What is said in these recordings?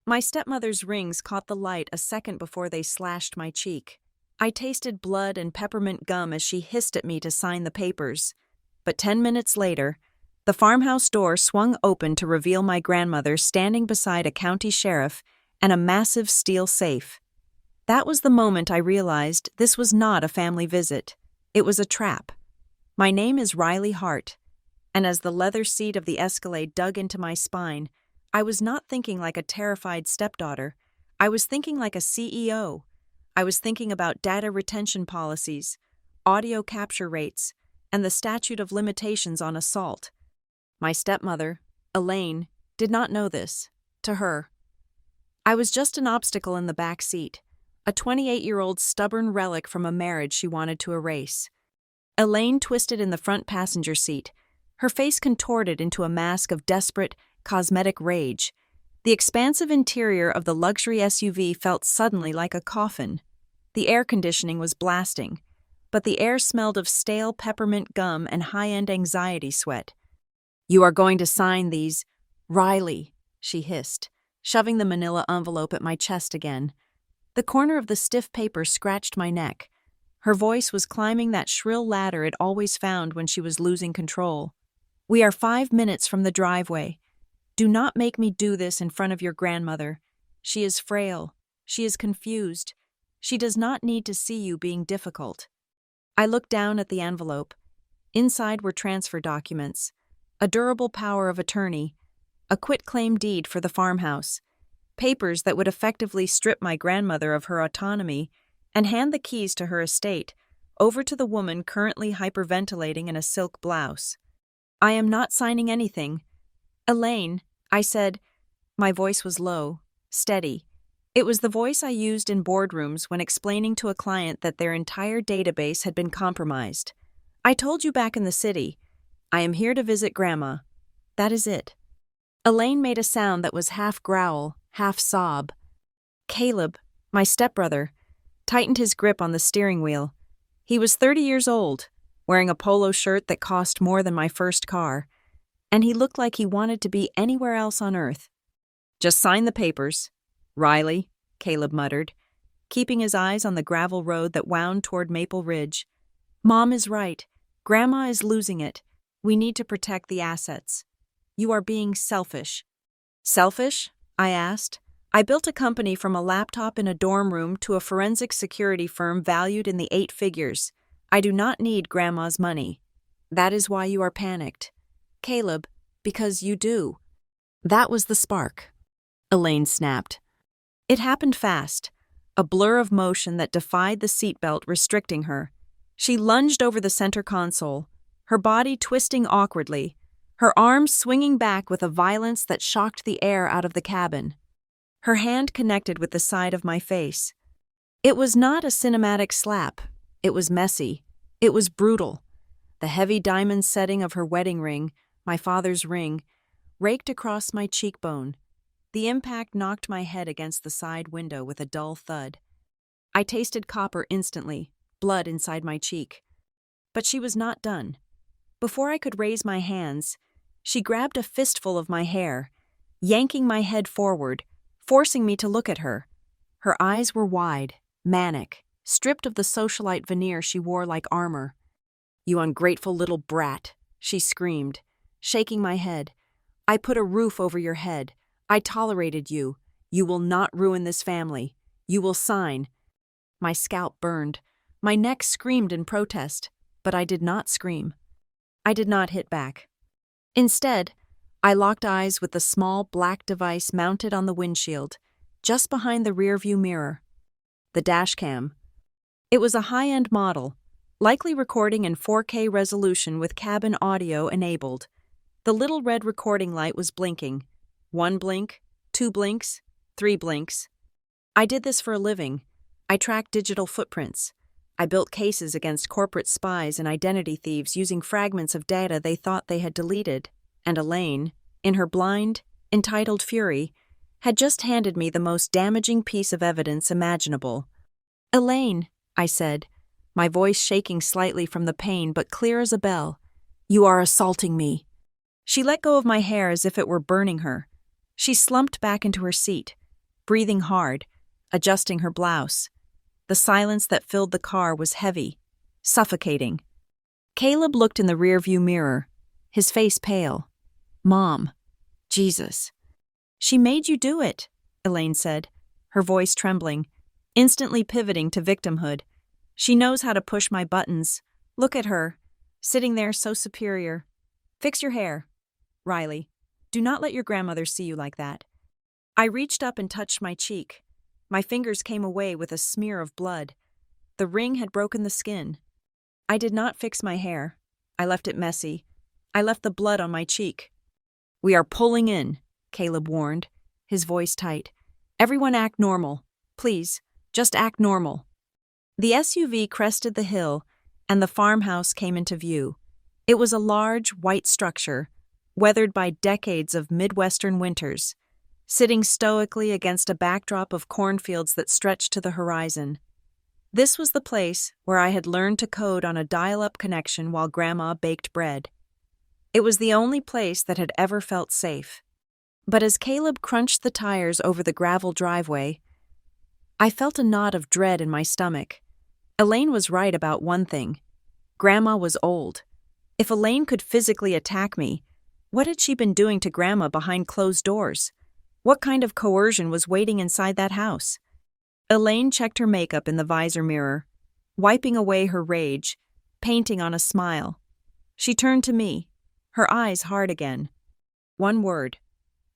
My stepmother's rings caught the light a second before they slashed my cheek. I tasted blood and peppermint gum as she hissed at me to sign the papers. But 10 minutes later, the farmhouse door swung open to reveal my grandmother standing beside a county sheriff and a massive steel safe. That was the moment I realized this was not a family visit. It was a trap. My name is Riley Hart, and as the leather seat of the Escalade dug into my spine, I was not thinking like a terrified stepdaughter. I was thinking like a CEO. I was thinking about data retention policies, audio capture rates, and the statute of limitations on assault. My stepmother, Elaine, did not know this. To her, I was just an obstacle in the back seat, a 28-year-old stubborn relic from a marriage she wanted to erase. Elaine twisted in the front passenger seat, her face contorted into a mask of desperate, cosmetic rage. The expansive interior of the luxury SUV felt suddenly like a coffin. The air conditioning was blasting, but the air smelled of stale peppermint gum and high-end anxiety sweat. "You are going to sign these, Riley," she hissed, shoving the manila envelope at my chest again. The corner of the stiff paper scratched my neck. Her voice was climbing that shrill ladder it always found when she was losing control. "We are 5 minutes from the driveway. Do not make me do this in front of your grandmother. She is frail. She is confused. She does not need to see you being difficult." I looked down at the envelope. Inside were transfer documents, a durable power of attorney, a quitclaim deed for the farmhouse, papers that would effectively strip my grandmother of her autonomy and hand the keys to her estate over to the woman currently hyperventilating in a silk blouse. "I am not signing anything. Elaine," I said. My voice was low, steady. It was the voice I used in boardrooms when explaining to a client that their entire database had been compromised. "I told you back in the city. I am here to visit Grandma. That is it." Elaine made a sound that was half growl, half sob. Caleb, my stepbrother, tightened his grip on the steering wheel. He was 30 years old, wearing a polo shirt that cost more than my first car, and he looked like he wanted to be anywhere else on earth. "Just sign the papers, Riley," Caleb muttered, keeping his eyes on the gravel road that wound toward Maple Ridge. "Mom is right. Grandma is losing it. We need to protect the assets. You are being selfish." "Selfish?" I asked. "I built a company from a laptop in a dorm room to a forensic security firm valued in the 8 figures. I do not need Grandma's money. That is why you are panicked. Caleb, because you do." That was the spark. Elaine snapped. It happened fast, a blur of motion that defied the seatbelt restricting her. She lunged over the center console, her body twisting awkwardly, her arms swinging back with a violence that shocked the air out of the cabin. Her hand connected with the side of my face. It was not a cinematic slap. It was messy. It was brutal. The heavy diamond setting of her wedding ring, my father's ring, raked across my cheekbone. The impact knocked my head against the side window with a dull thud. I tasted copper instantly, blood inside my cheek. But she was not done. Before I could raise my hands, she grabbed a fistful of my hair, yanking my head forward, forcing me to look at her. Her eyes were wide, manic, stripped of the socialite veneer she wore like armor. "You ungrateful little brat," she screamed, shaking my head. "I put a roof over your head. I tolerated you. You will not ruin this family. You will sign." My scalp burned. My neck screamed in protest, but I did not scream. I did not hit back. Instead, I locked eyes with the small black device mounted on the windshield, just behind the rearview mirror. The dashcam. It was a high-end model, likely recording in 4K resolution with cabin audio enabled. The little red recording light was blinking. 1 blink, 2 blinks, 3 blinks. I did this for a living. I tracked digital footprints. I built cases against corporate spies and identity thieves using fragments of data they thought they had deleted. And Elaine, in her blind, entitled fury, had just handed me the most damaging piece of evidence imaginable. "Elaine," I said, my voice shaking slightly from the pain but clear as a bell, "you are assaulting me." She let go of my hair as if it were burning her. She slumped back into her seat, breathing hard, adjusting her blouse. The silence that filled the car was heavy, suffocating. Caleb looked in the rearview mirror, his face pale. Mom. Jesus. She made you do it, Elaine said, her voice trembling, instantly pivoting to victimhood. She knows how to push my buttons. Look at her, sitting there so superior. Fix your hair, Riley. Do not let your grandmother see you like that. I reached up and touched my cheek. My fingers came away with a smear of blood. The ring had broken the skin. I did not fix my hair. I left it messy. I left the blood on my cheek. We are pulling in, Caleb warned, his voice tight. Everyone act normal. Please, just act normal. The SUV crested the hill, and the farmhouse came into view. It was a large, white structure, weathered by decades of Midwestern winters, sitting stoically against a backdrop of cornfields that stretched to the horizon. This was the place where I had learned to code on a dial-up connection while Grandma baked bread. It was the only place that had ever felt safe. But as Caleb crunched the tires over the gravel driveway, I felt a knot of dread in my stomach. Elaine was right about one thing. Grandma was old. If Elaine could physically attack me, what had she been doing to Grandma behind closed doors? What kind of coercion was waiting inside that house? Elaine checked her makeup in the visor mirror, wiping away her rage, painting on a smile. She turned to me, her eyes hard again. One word.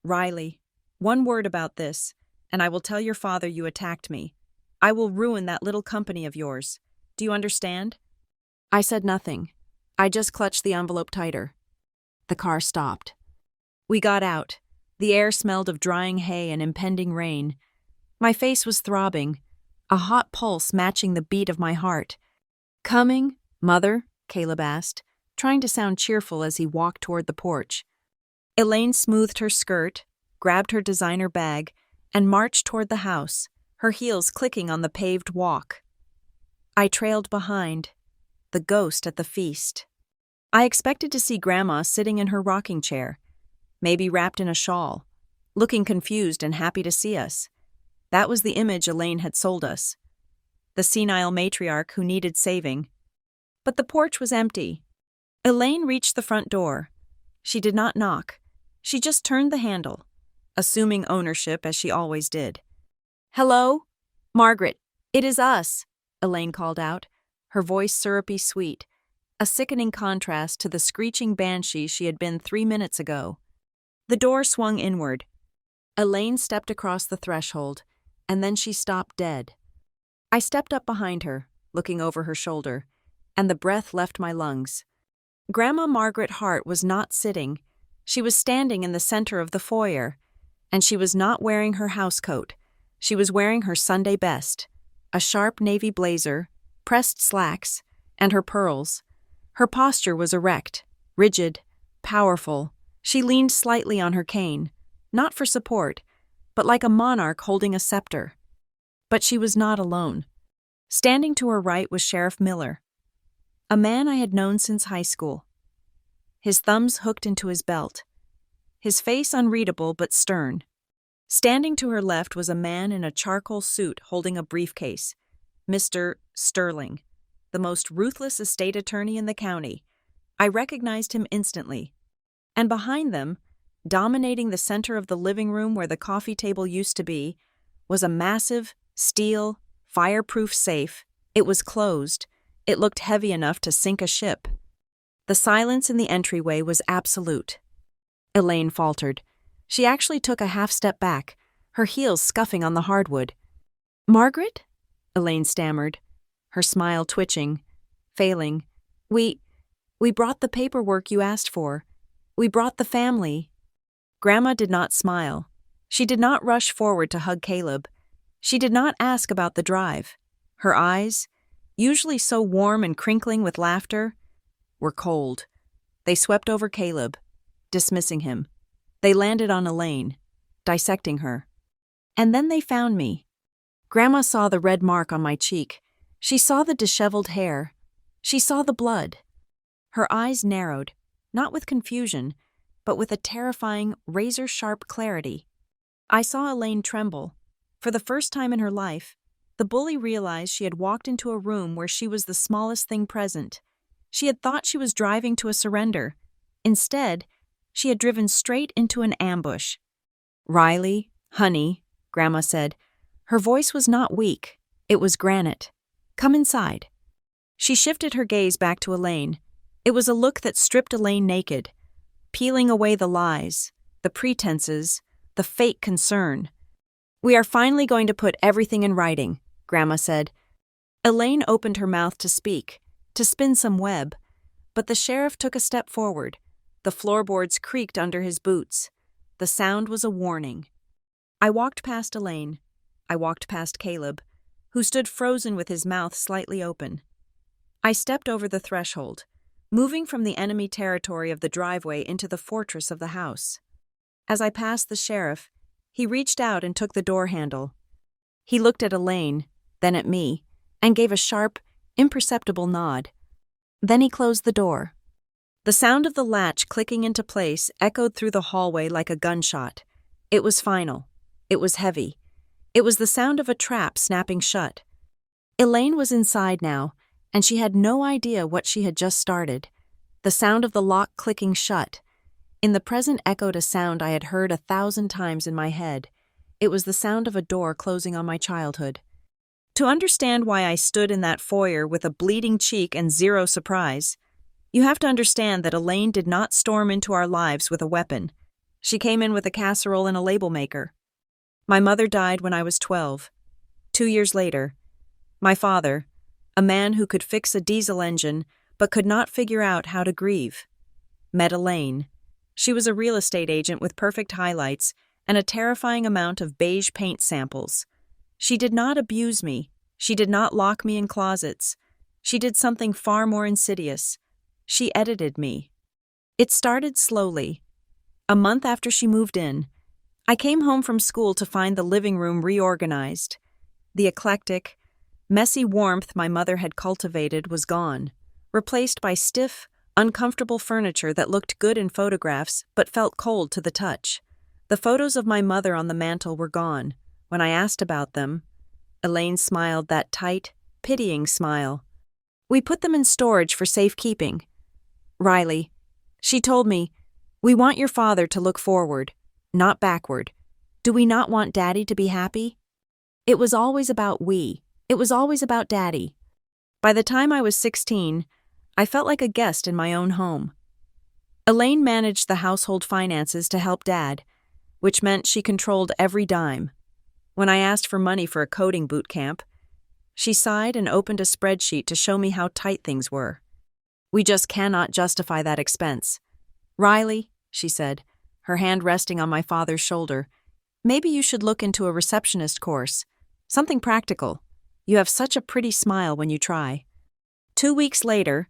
Riley, one word about this, and I will tell your father you attacked me. I will ruin that little company of yours. Do you understand? I said nothing. I just clutched the envelope tighter. The car stopped. We got out. The air smelled of drying hay and impending rain. My face was throbbing, a hot pulse matching the beat of my heart. Coming, Mother? Caleb asked, trying to sound cheerful as he walked toward the porch. Elaine smoothed her skirt, grabbed her designer bag, and marched toward the house, her heels clicking on the paved walk. I trailed behind, the ghost at the feast. I expected to see Grandma sitting in her rocking chair, maybe wrapped in a shawl, looking confused and happy to see us. That was the image Elaine had sold us. The senile matriarch who needed saving. But the porch was empty. Elaine reached the front door. She did not knock. She just turned the handle, assuming ownership as she always did. Hello? Margaret, it is us, Elaine called out, her voice syrupy sweet, a sickening contrast to the screeching banshee she had been 3 minutes ago. The door swung inward. Elaine stepped across the threshold, and then she stopped dead. I stepped up behind her, looking over her shoulder, and the breath left my lungs. Grandma Margaret Hart was not sitting. She was standing in the center of the foyer, and she was not wearing her housecoat. She was wearing her Sunday best, a sharp navy blazer, pressed slacks, and her pearls. Her posture was erect, rigid, powerful. She leaned slightly on her cane, not for support, but like a monarch holding a scepter. But she was not alone. Standing to her right was Sheriff Miller, a man I had known since high school. His thumbs hooked into his belt, his face unreadable but stern. Standing to her left was a man in a charcoal suit holding a briefcase, Mr. Sterling, the most ruthless estate attorney in the county. I recognized him instantly. And behind them, dominating the center of the living room where the coffee table used to be, was a massive, steel, fireproof safe. It was closed. It looked heavy enough to sink a ship. The silence in the entryway was absolute. Elaine faltered. She actually took a half step back, her heels scuffing on the hardwood. Margaret? Elaine stammered, her smile twitching, failing. We brought the paperwork you asked for. We brought the family. Grandma did not smile. She did not rush forward to hug Caleb. She did not ask about the drive. Her eyes, usually so warm and crinkling with laughter, were cold. They swept over Caleb, dismissing him. They landed on Elaine, dissecting her. And then they found me. Grandma saw the red mark on my cheek. She saw the disheveled hair. She saw the blood. Her eyes narrowed, not with confusion, but with a terrifying, razor-sharp clarity. I saw Elaine tremble, For the first time in her life, the bully realized she had walked into a room where she was the smallest thing present. She had thought she was driving to a surrender. Instead, she had driven straight into an ambush. "Riley, honey," Grandma said. Her voice was not weak. It was granite. "Come inside." She shifted her gaze back to Elaine. It was a look that stripped Elaine naked, peeling away the lies, the pretenses, the fake concern. "We are finally going to put everything in writing," Grandma said. Elaine opened her mouth to speak, to spin some web, but the sheriff took a step forward. The floorboards creaked under his boots. The sound was a warning. I walked past Elaine. I walked past Caleb, who stood frozen with his mouth slightly open. I stepped over the threshold, moving from the enemy territory of the driveway into the fortress of the house. As I passed the sheriff, he reached out and took the door handle. He looked at Elaine, then at me, and gave a sharp, imperceptible nod. Then he closed the door. The sound of the latch clicking into place echoed through the hallway like a gunshot. It was final. It was heavy. It was the sound of a trap snapping shut. Elaine was inside now, and she had no idea what she had just started. The sound of the lock clicking shut. In the present echoed a sound I had heard 1,000 times in my head. It was the sound of a door closing on my childhood. To understand why I stood in that foyer with a bleeding cheek and zero surprise, you have to understand that Elaine did not storm into our lives with a weapon. She came in with a casserole and a label maker. My mother died when I was 12. 2 years later, my father, a man who could fix a diesel engine but could not figure out how to grieve, met Elaine. She was a real estate agent with perfect highlights and a terrifying amount of beige paint samples. She did not abuse me. She did not lock me in closets. She did something far more insidious. She edited me. It started slowly. A month after she moved in, I came home from school to find the living room reorganized. The eclectic, messy warmth my mother had cultivated was gone, replaced by stiff, uncomfortable furniture that looked good in photographs but felt cold to the touch. The photos of my mother on the mantel were gone. When I asked about them, Elaine smiled that tight, pitying smile. "We put them in storage for safekeeping. Riley," she told me, "we want your father to look forward, not backward. Do we not want Daddy to be happy?" It was always about we. It was always about Daddy. By the time I was 16, I felt like a guest in my own home. Elaine managed the household finances to help Dad, which meant she controlled every dime. When I asked for money for a coding boot camp, she sighed and opened a spreadsheet to show me how tight things were. "We just cannot justify that expense. Riley," she said, her hand resting on my father's shoulder, "maybe you should look into a receptionist course. Something practical. You have such a pretty smile when you try." 2 weeks later,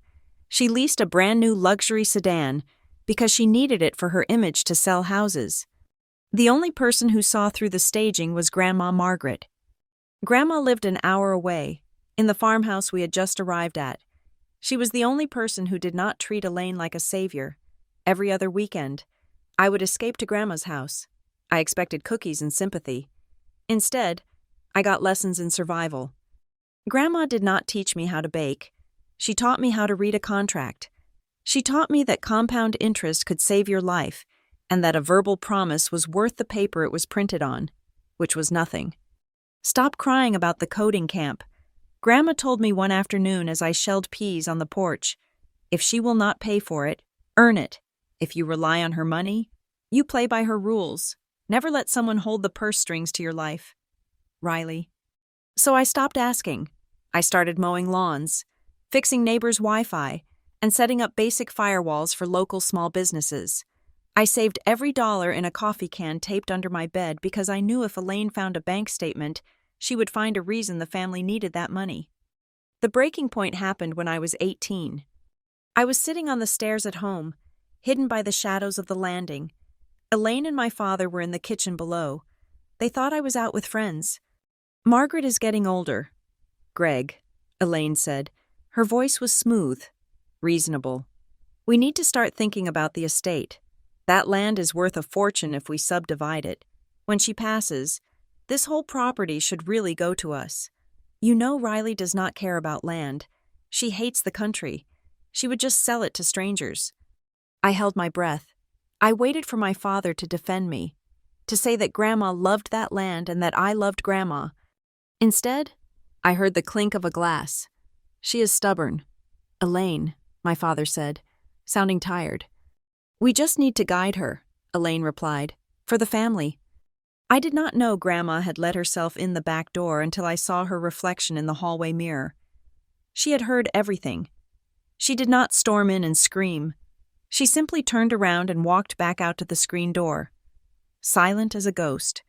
she leased a brand new luxury sedan because she needed it for her image to sell houses. The only person who saw through the staging was Grandma Margaret. Grandma lived an hour away, in the farmhouse we had just arrived at. She was the only person who did not treat Elaine like a savior. Every other weekend, I would escape to Grandma's house. I expected cookies and sympathy. Instead, I got lessons in survival. Grandma did not teach me how to bake. She taught me how to read a contract. She taught me that compound interest could save your life, and that a verbal promise was worth the paper it was printed on, which was nothing. "Stop crying about the coding camp," Grandma told me one afternoon as I shelled peas on the porch. "If she will not pay for it, earn it. If you rely on her money, you play by her rules. Never let someone hold the purse strings to your life. Riley." So I stopped asking. I started mowing lawns, fixing neighbors' Wi-Fi, and setting up basic firewalls for local small businesses. I saved every dollar in a coffee can taped under my bed because I knew if Elaine found a bank statement, she would find a reason the family needed that money. The breaking point happened when I was 18. I was sitting on the stairs at home, hidden by the shadows of the landing. Elaine and my father were in the kitchen below. They thought I was out with friends. "Margaret is getting older, Greg," Elaine said. Her voice was smooth, reasonable. "We need to start thinking about the estate. That land is worth a fortune if we subdivide it. When she passes, This whole property should really go to us. You know Riley does not care about land. She hates the country. She would just sell it to strangers. I held my breath. I waited for my father to defend me, to say that Grandma loved that land and that I loved Grandma. Instead, I heard the clink of a glass. She is stubborn. Elaine, my father said, sounding tired. We just need to guide her, Elaine replied, for the family. I did not know Grandma had let herself in the back door until I saw her reflection in the hallway mirror. She had heard everything. She did not storm in and scream. She simply turned around and walked back out to the screen door, silent as a ghost.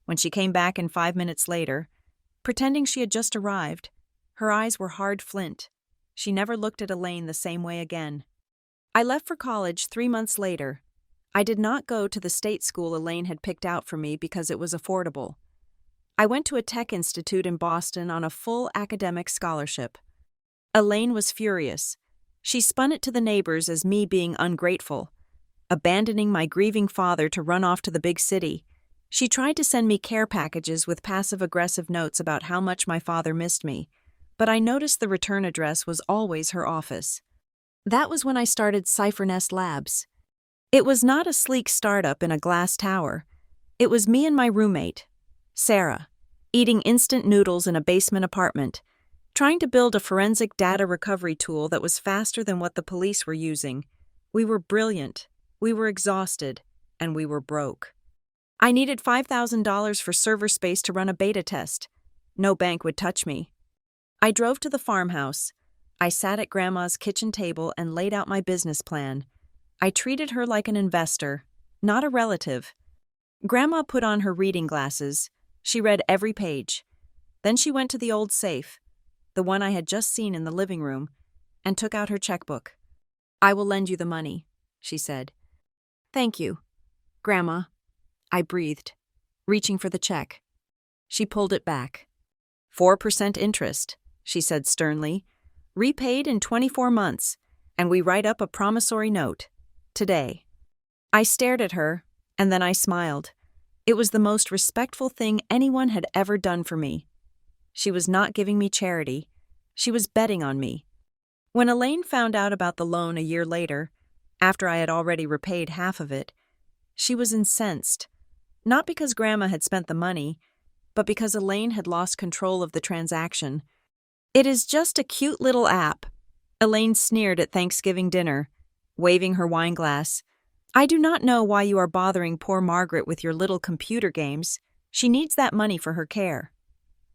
When she came back 5 minutes later, pretending she had just arrived, her eyes were hard flint. She never looked at Elaine the same way again. I left for college 3 months later. I did not go to the state school Elaine had picked out for me because it was affordable. I went to a tech institute in Boston on a full academic scholarship. Elaine was furious. She spun it to the neighbors as me being ungrateful, abandoning my grieving father to run off to the big city. She tried to send me care packages with passive-aggressive notes about how much my father missed me, but I noticed the return address was always her office. That was when I started Cyphernest Labs. It was not a sleek startup in a glass tower. It was me and my roommate, Sarah, eating instant noodles in a basement apartment, trying to build a forensic data recovery tool that was faster than what the police were using. We were brilliant, we were exhausted, and we were broke. I needed $5,000 for server space to run a beta test. No bank would touch me. I drove to the farmhouse. I sat at Grandma's kitchen table and laid out my business plan. I treated her like an investor, not a relative. Grandma put on her reading glasses. She read every page. Then she went to the old safe, the one I had just seen in the living room, and took out her checkbook. I will lend you the money, she said. Thank you, Grandma, I breathed, reaching for the check. She pulled it back. 4% interest, she said sternly. Repaid in 24 months, and we write up a promissory note. Today. I stared at her, and then I smiled. It was the most respectful thing anyone had ever done for me. She was not giving me charity. She was betting on me. When Elaine found out about the loan a year later, after I had already repaid half of it, she was incensed. Not because Grandma had spent the money, but because Elaine had lost control of the transaction. It is just a cute little app, Elaine sneered at Thanksgiving dinner, waving her wine glass. I do not know why you are bothering poor Margaret with your little computer games. She needs that money for her care.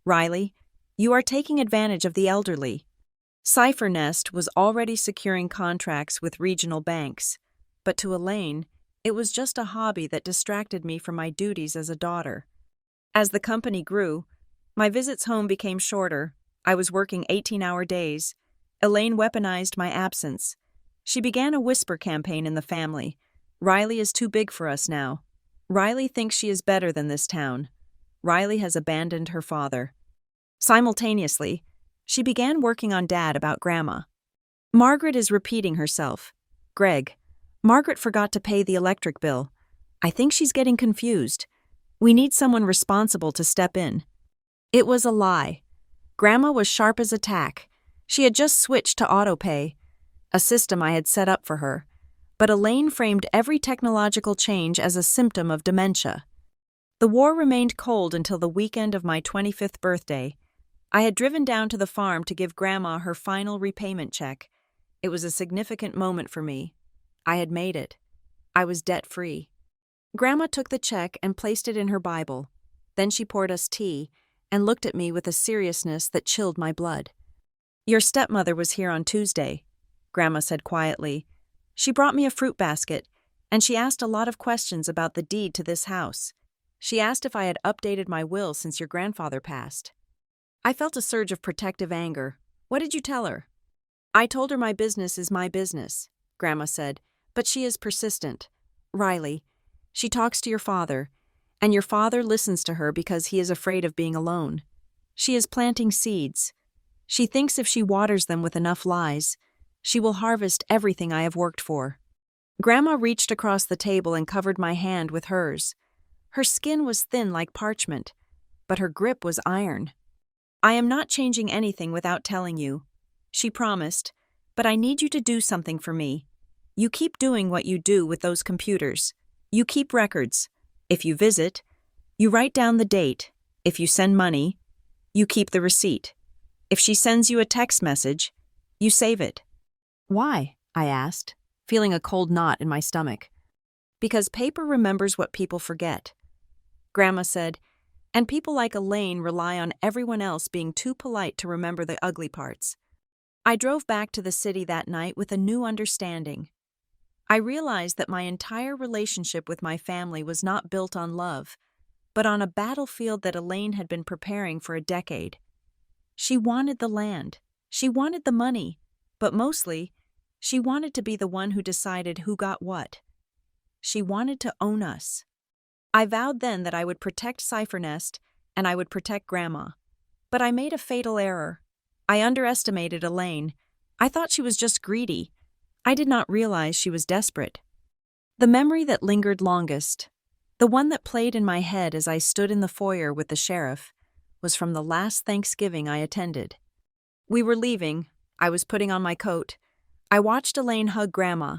Riley, you are taking advantage of the elderly. Cyphernest was already securing contracts with regional banks, but to Elaine, it was just a hobby that distracted me from my duties as a daughter. As the company grew, my visits home became shorter. I was working 18-hour days. Elaine weaponized my absence. She began a whisper campaign in the family. Riley is too big for us now. Riley thinks she is better than this town. Riley has abandoned her father. Simultaneously, she began working on Dad about Grandma. Margaret is repeating herself. Greg, Margaret forgot to pay the electric bill. I think she's getting confused. We need someone responsible to step in. It was a lie. Grandma was sharp as a tack. She had just switched to autopay, a system I had set up for her, but Elaine framed every technological change as a symptom of dementia. The war remained cold until the weekend of my 25th birthday. I had driven down to the farm to give Grandma her final repayment check. It was a significant moment for me. I had made it. I was debt-free. Grandma took the check and placed it in her Bible. Then she poured us tea and looked at me with a seriousness that chilled my blood. Your stepmother was here on Tuesday, Grandma said quietly. She brought me a fruit basket, and she asked a lot of questions about the deed to this house. She asked if I had updated my will since your grandfather passed. I felt a surge of protective anger. What did you tell her? I told her my business is my business, Grandma said, but she is persistent. Riley, she talks to your father, and your father listens to her because he is afraid of being alone. She is planting seeds. She thinks if she waters them with enough lies, she will harvest everything I have worked for. Grandma reached across the table and covered my hand with hers. Her skin was thin like parchment. but her grip was iron. "I am not changing anything without telling you," she promised, "but I need you to do something for me. You keep doing what you do with those computers. You keep records. If you visit, you write down the date. If you send money, you keep the receipt. If she sends you a text message, you save it." "Why?" I asked, feeling a cold knot in my stomach. "Because paper remembers what people forget," Grandma said, "and people like Elaine rely on everyone else being too polite to remember the ugly parts." I drove back to the city that night with a new understanding. I realized that my entire relationship with my family was not built on love, but on a battlefield that Elaine had been preparing for a decade. She wanted the land, she wanted the money, but mostly, she wanted to be the one who decided who got what. She wanted to own us. I vowed then that I would protect Cipher Nest and I would protect Grandma. But I made a fatal error. I underestimated Elaine. I thought she was just greedy. I did not realize she was desperate. The memory that lingered longest, the one that played in my head as I stood in the foyer with the sheriff, was from the last Thanksgiving I attended. We were leaving. I was putting on my coat. I watched Elaine hug Grandma.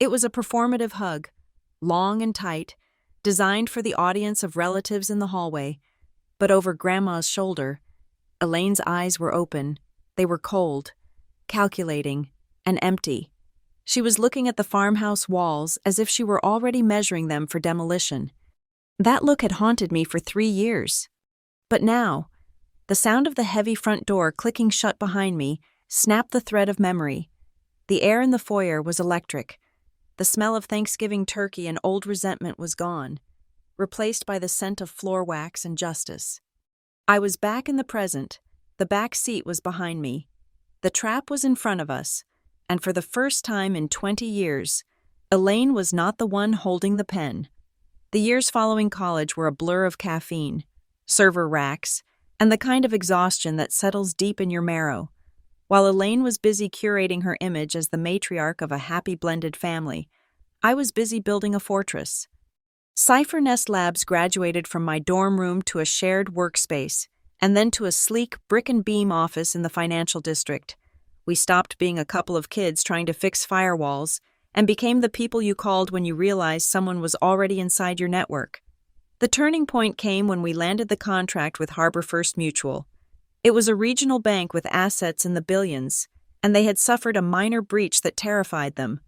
It was a performative hug, long and tight, designed for the audience of relatives in the hallway. But over Grandma's shoulder, Elaine's eyes were open. They were cold, calculating, and empty. She was looking at the farmhouse walls as if she were already measuring them for demolition. That look had haunted me for 3 years. But now, the sound of the heavy front door clicking shut behind me snapped the thread of memory. The air in the foyer was electric. The smell of Thanksgiving turkey and old resentment was gone, replaced by the scent of floor wax and justice. I was back in the present. The back seat was behind me. The trap was in front of us, and for the first time in 20 years, Elaine was not the one holding the pen. The years following college were a blur of caffeine, server racks, and the kind of exhaustion that settles deep in your marrow. While Elaine was busy curating her image as the matriarch of a happy blended family, I was busy building a fortress. Cipher Nest Labs graduated from my dorm room to a shared workspace, and then to a sleek brick-and-beam office in the financial district. We stopped being a couple of kids trying to fix firewalls and became the people you called when you realized someone was already inside your network. The turning point came when we landed the contract with Harbor First Mutual. It was a regional bank with assets in the billions, and they had suffered a minor breach that terrified them.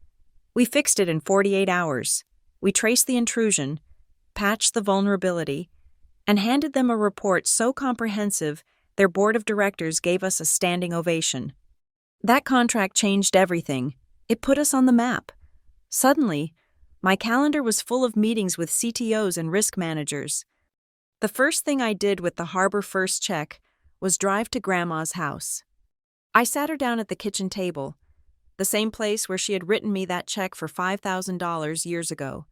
We fixed it in 48 hours. We traced the intrusion, patched the vulnerability, and handed them a report so comprehensive their board of directors gave us a standing ovation. That contract changed everything. It put us on the map. Suddenly, my calendar was full of meetings with CTOs and risk managers. The first thing I did with the Harbor First check was drive to Grandma's house. I sat her down at the kitchen table, the same place where she had written me that check for $5,000 years ago.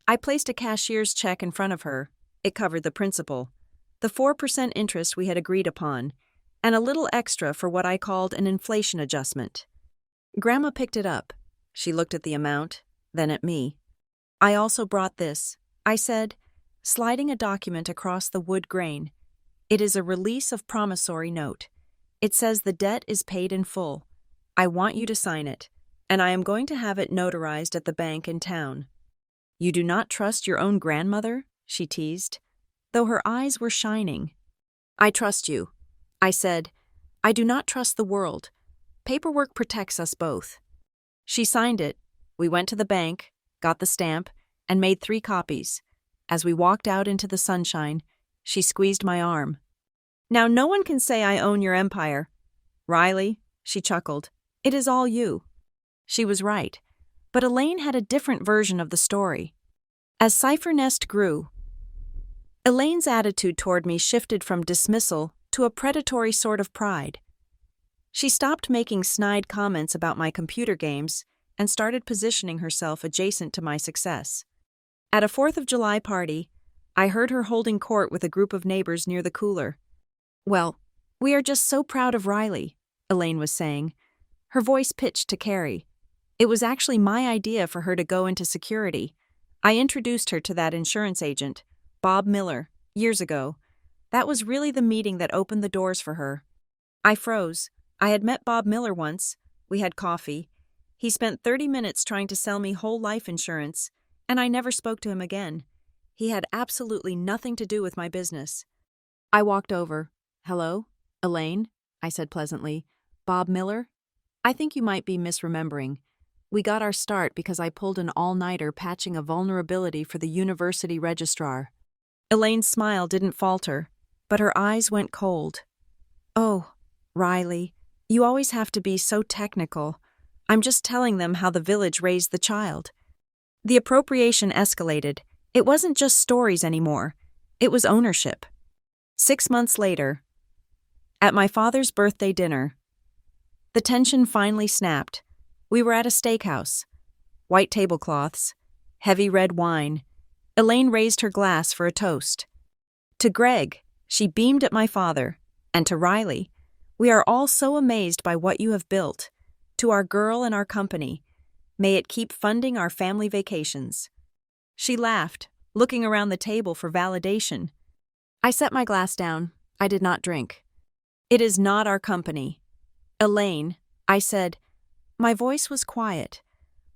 I placed a cashier's check in front of her. It covered the principal, the 4% interest we had agreed upon, and a little extra for what I called an inflation adjustment. Grandma picked it up. She looked at the amount, then at me. "I also brought this," I said, sliding a document across the wood grain. "It is a release of promissory note. It says the debt is paid in full. I want you to sign it, and I am going to have it notarized at the bank in town." "You do not trust your own grandmother?" she teased, though her eyes were shining. "I trust you," I said. "I do not trust the world. Paperwork protects us both." She signed it. We went to the bank, got the stamp, and made 3 copies. As we walked out into the sunshine, she squeezed my arm. "Now no one can say I own your empire. Riley," she chuckled, "it is all you." She was right, but Elaine had a different version of the story. As Cipher Nest grew, Elaine's attitude toward me shifted from dismissal to a predatory sort of pride. She stopped making snide comments about my computer games and started positioning herself adjacent to my success. At a 4th of July party, I heard her holding court with a group of neighbors near the cooler. "Well, we are just so proud of Riley," Elaine was saying, her voice pitched to Carrie. "It was actually my idea for her to go into security. I introduced her to that insurance agent, Bob Miller, years ago. That was really the meeting that opened the doors for her. I froze. I had met Bob Miller once. We had coffee. He spent 30 minutes trying to sell me whole life insurance, and I never spoke to him again. He had absolutely nothing to do with my business. I walked over. "Hello, Elaine?" I said pleasantly. "Bob Miller? I think you might be misremembering. We got our start because I pulled an all-nighter patching a vulnerability for the university registrar." Elaine's smile didn't falter, but her eyes went cold. "Oh, Riley, you always have to be so technical. I'm just telling them how the village raised the child." The appropriation escalated. It wasn't just stories anymore. It was ownership. 6 months later, at my father's birthday dinner, the tension finally snapped. We were at a steakhouse. White tablecloths, heavy red wine. Elaine raised her glass for a toast. To Greg, she beamed at my father, and to Riley, "We are all so amazed by what you have built. To our girl and our company, may it keep funding our family vacations." She laughed, looking around the table for validation. I set my glass down. I did not drink. "It is not our company. Elaine," I said. My voice was quiet,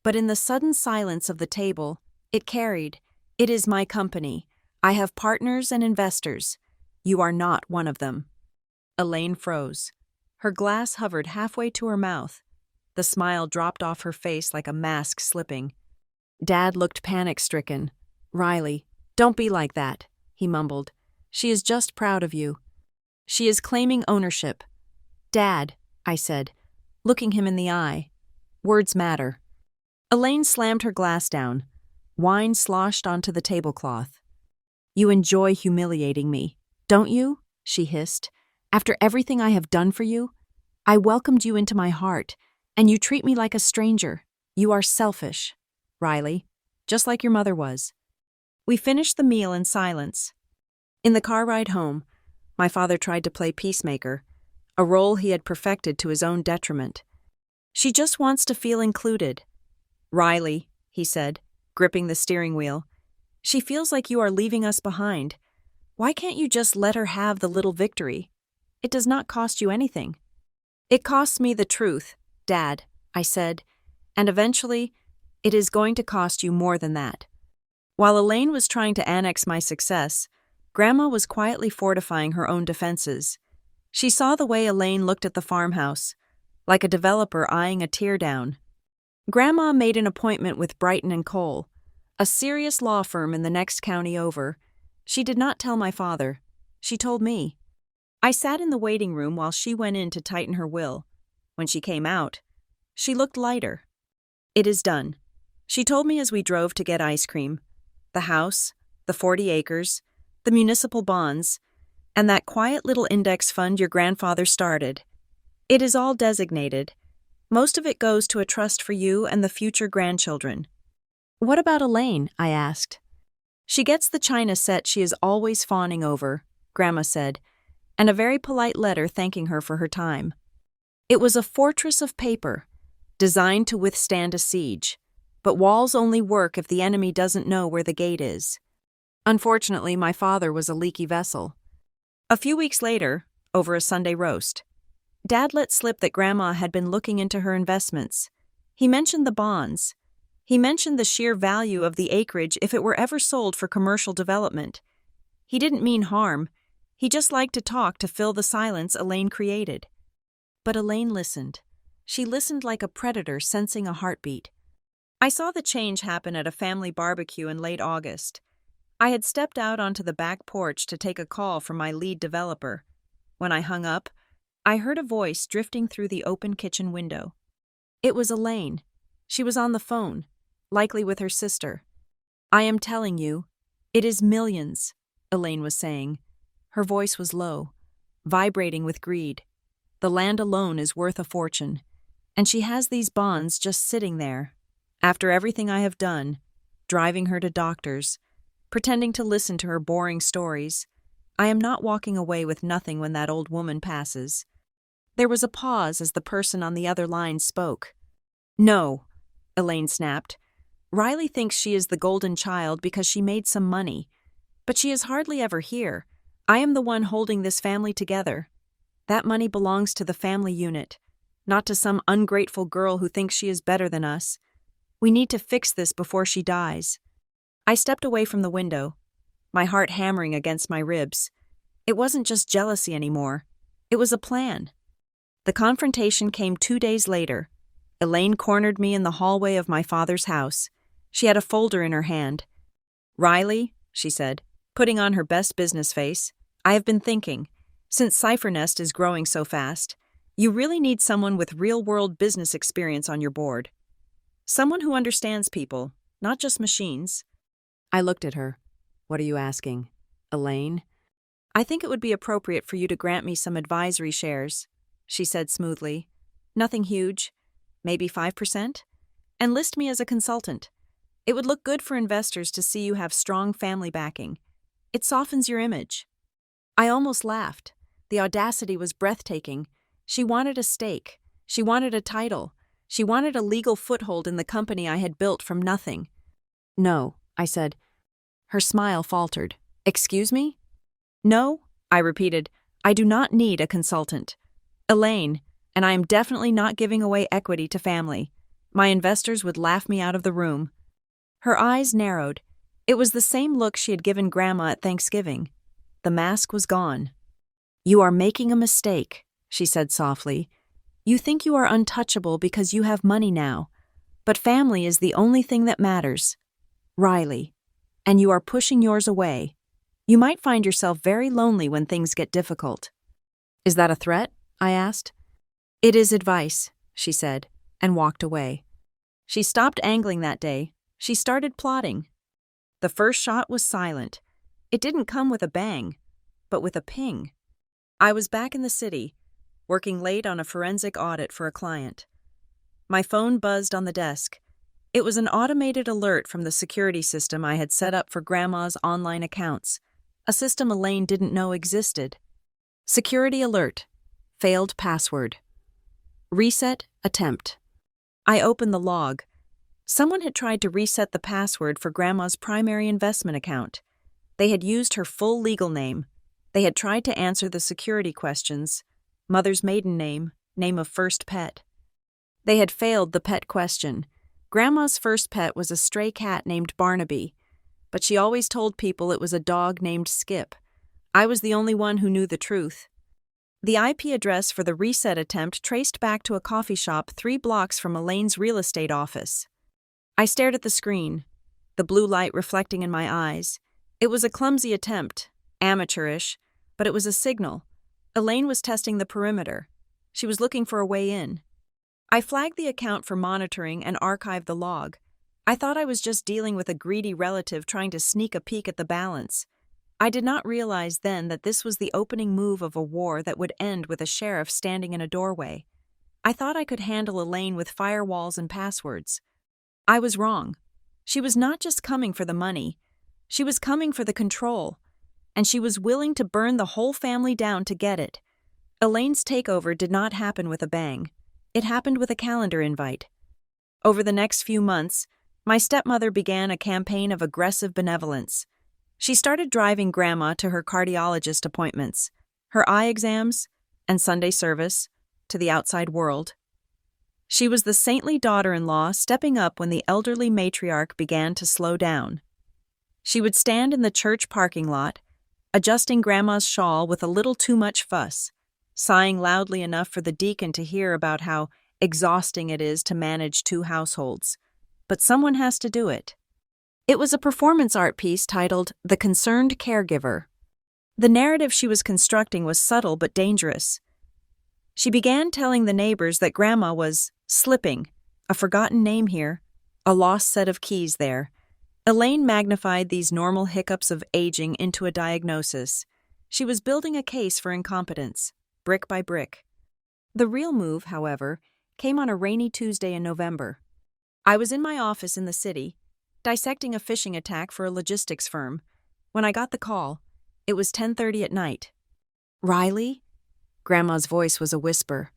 but in the sudden silence of the table, it carried. "It is my company. I have partners and investors. You are not one of them." Elaine froze. Her glass hovered halfway to her mouth. The smile dropped off her face like a mask slipping. Dad looked panic-stricken. "Riley, don't be like that," he mumbled. "She is just proud of you. She is claiming ownership." "Dad," I said, looking him in the eye. "Words matter." Elaine slammed her glass down. Wine sloshed onto the tablecloth. "You enjoy humiliating me, don't you?" she hissed. "After everything I have done for you? I welcomed you into my heart, and you treat me like a stranger. You are selfish, Riley, just like your mother was." We finished the meal in silence. In the car ride home, my father tried to play peacemaker, a role he had perfected to his own detriment. "She just wants to feel included." "Riley," he said, gripping the steering wheel, "she feels like you are leaving us behind. Why can't you just let her have the little victory? It does not cost you anything." "It costs me the truth, Dad," I said, "and eventually, it is going to cost you more than that." While Elaine was trying to annex my success, Grandma was quietly fortifying her own defenses. She saw the way Elaine looked at the farmhouse, like a developer eyeing a teardown. Grandma made an appointment with Brighton and Cole, a serious law firm in the next county over. She did not tell my father. She told me. I sat in the waiting room while she went in to tighten her will. When she came out, she looked lighter. "It is done," she told me as we drove to get ice cream. "The house, the 40 acres, the municipal bonds, and that quiet little index fund your grandfather started. It is all designated. Most of it goes to a trust for you and the future grandchildren." "What about Elaine?" I asked. "She gets the china set she is always fawning over," Grandma said, and a very polite letter thanking her for her time. It was a fortress of paper, designed to withstand a siege, but walls only work if the enemy doesn't know where the gate is. Unfortunately, my father was a leaky vessel. A few weeks later, over a Sunday roast, Dad let slip that Grandma had been looking into her investments. He mentioned the bonds. He mentioned the sheer value of the acreage if it were ever sold for commercial development. He didn't mean harm. He just liked to talk to fill the silence Elaine created. But Elaine listened. She listened like a predator sensing a heartbeat. I saw the change happen at a family barbecue in late August. I had stepped out onto the back porch to take a call from my lead developer. When I hung up, I heard a voice drifting through the open kitchen window. It was Elaine. She was on the phone, likely with her sister. "I am telling you, it is millions," Elaine was saying. Her voice was low, vibrating with greed. "The land alone is worth a fortune, and she has these bonds just sitting there. After everything I have done, driving her to doctors, pretending to listen to her boring stories, I am not walking away with nothing when that old woman passes." There was a pause as the person on the other line spoke. "No," Elaine snapped. "Riley thinks she is the golden child because she made some money. But she is hardly ever here. I am the one holding this family together. That money belongs to the family unit, not to some ungrateful girl who thinks she is better than us. We need to fix this before she dies." I stepped away from the window, my heart hammering against my ribs. It wasn't just jealousy anymore. It was a plan. The confrontation came 2 days later. Elaine cornered me in the hallway of my father's house. She had a folder in her hand. "Riley," she said, putting on her best business face, "I have been thinking, since Cyphernest is growing so fast, you really need someone with real-world business experience on your board. Someone who understands people, not just machines." I looked at her. "What are you asking, Elaine?" "I think it would be appropriate for you to grant me some advisory shares," she said smoothly. "Nothing huge, maybe 5%, and list me as a consultant. It would look good for investors to see you have strong family backing. It softens your image." I almost laughed. The audacity was breathtaking. She wanted a stake. She wanted a title. She wanted a legal foothold in the company I had built from nothing. "No," I said. Her smile faltered. "Excuse me?" "No," I repeated. "I do not need a consultant. Elaine, and I am definitely not giving away equity to family. My investors would laugh me out of the room." Her eyes narrowed. It was the same look she had given Grandma at Thanksgiving. The mask was gone. "You are making a mistake," she said softly. "You think you are untouchable because you have money now, but family is the only thing that matters. Riley, and you are pushing yours away. You might find yourself very lonely when things get difficult." "Is that a threat?" I asked. "It is advice," she said, and walked away. She stopped angling that day. She started plotting. The first shot was silent. It didn't come with a bang, but with a ping. I was back in the city, working late on a forensic audit for a client. My phone buzzed on the desk. It was an automated alert from the security system I had set up for Grandma's online accounts, a system Elaine didn't know existed. Security alert. Failed password. Reset attempt. I opened the log. Someone had tried to reset the password for Grandma's primary investment account. They had used her full legal name. They had tried to answer the security questions: mother's maiden name, name of first pet. They had failed the pet question. Grandma's first pet was a stray cat named Barnaby, but she always told people it was a dog named Skip. I was the only one who knew the truth. The IP address for the reset attempt traced back to a coffee shop 3 blocks from Elaine's real estate office. I stared at the screen, the blue light reflecting in my eyes. It was a clumsy attempt, amateurish, but it was a signal. Elaine was testing the perimeter. She was looking for a way in. I flagged the account for monitoring and archived the log. I thought I was just dealing with a greedy relative trying to sneak a peek at the balance. I did not realize then that this was the opening move of a war that would end with a sheriff standing in a doorway. I thought I could handle Elaine with firewalls and passwords. I was wrong. She was not just coming for the money. She was coming for the control, and she was willing to burn the whole family down to get it. Elaine's takeover did not happen with a bang. It happened with a calendar invite. Over the next few months, my stepmother began a campaign of aggressive benevolence. She started driving Grandma to her cardiologist appointments, her eye exams, and Sunday service, to the outside world. She was the saintly daughter-in-law stepping up when the elderly matriarch began to slow down. She would stand in the church parking lot, adjusting Grandma's shawl with a little too much fuss, sighing loudly enough for the deacon to hear about how exhausting it is to manage 2 households. But someone has to do it. It was a performance art piece titled The Concerned Caregiver. The narrative she was constructing was subtle but dangerous. She began telling the neighbors that Grandma was slipping, a forgotten name here, a lost set of keys there. Elaine magnified these normal hiccups of aging into a diagnosis. She was building a case for incompetence, brick by brick. The real move, however, came on a rainy Tuesday in November. I was in my office in the city, dissecting a phishing attack for a logistics firm. When I got the call, it was 10:30 at night. "Riley?" Grandma's voice was a whisper.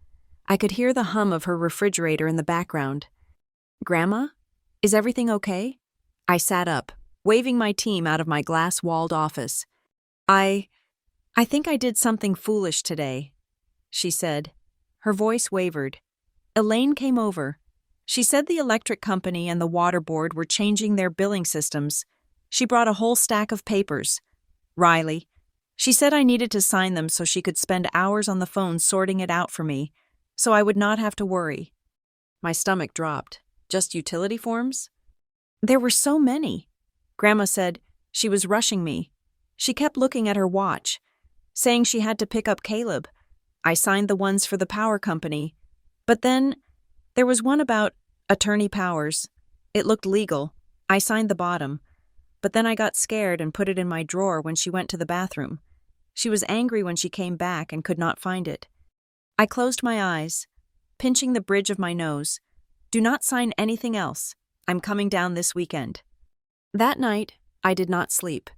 I could hear the hum of her refrigerator in the background. "Grandma? Is everything okay?" I sat up, waving my team out of my glass-walled office. I think I did something foolish today, she said. Her voice wavered. Elaine came over. She said the electric company and the water board were changing their billing systems. She brought a whole stack of papers. Riley. She said I needed to sign them so she could spend hours on the phone sorting it out for me, so I would not have to worry. My stomach dropped. Just utility forms? There were so many. Grandma said she was rushing me. She kept looking at her watch, saying she had to pick up Caleb. I signed the ones for the power company. But then there was one about attorney powers. It looked legal. I signed the bottom. But then I got scared and put it in my drawer when she went to the bathroom. She was angry when she came back and could not find it. I closed my eyes, pinching the bridge of my nose. Do not sign anything else. I'm coming down this weekend. That night, I did not sleep.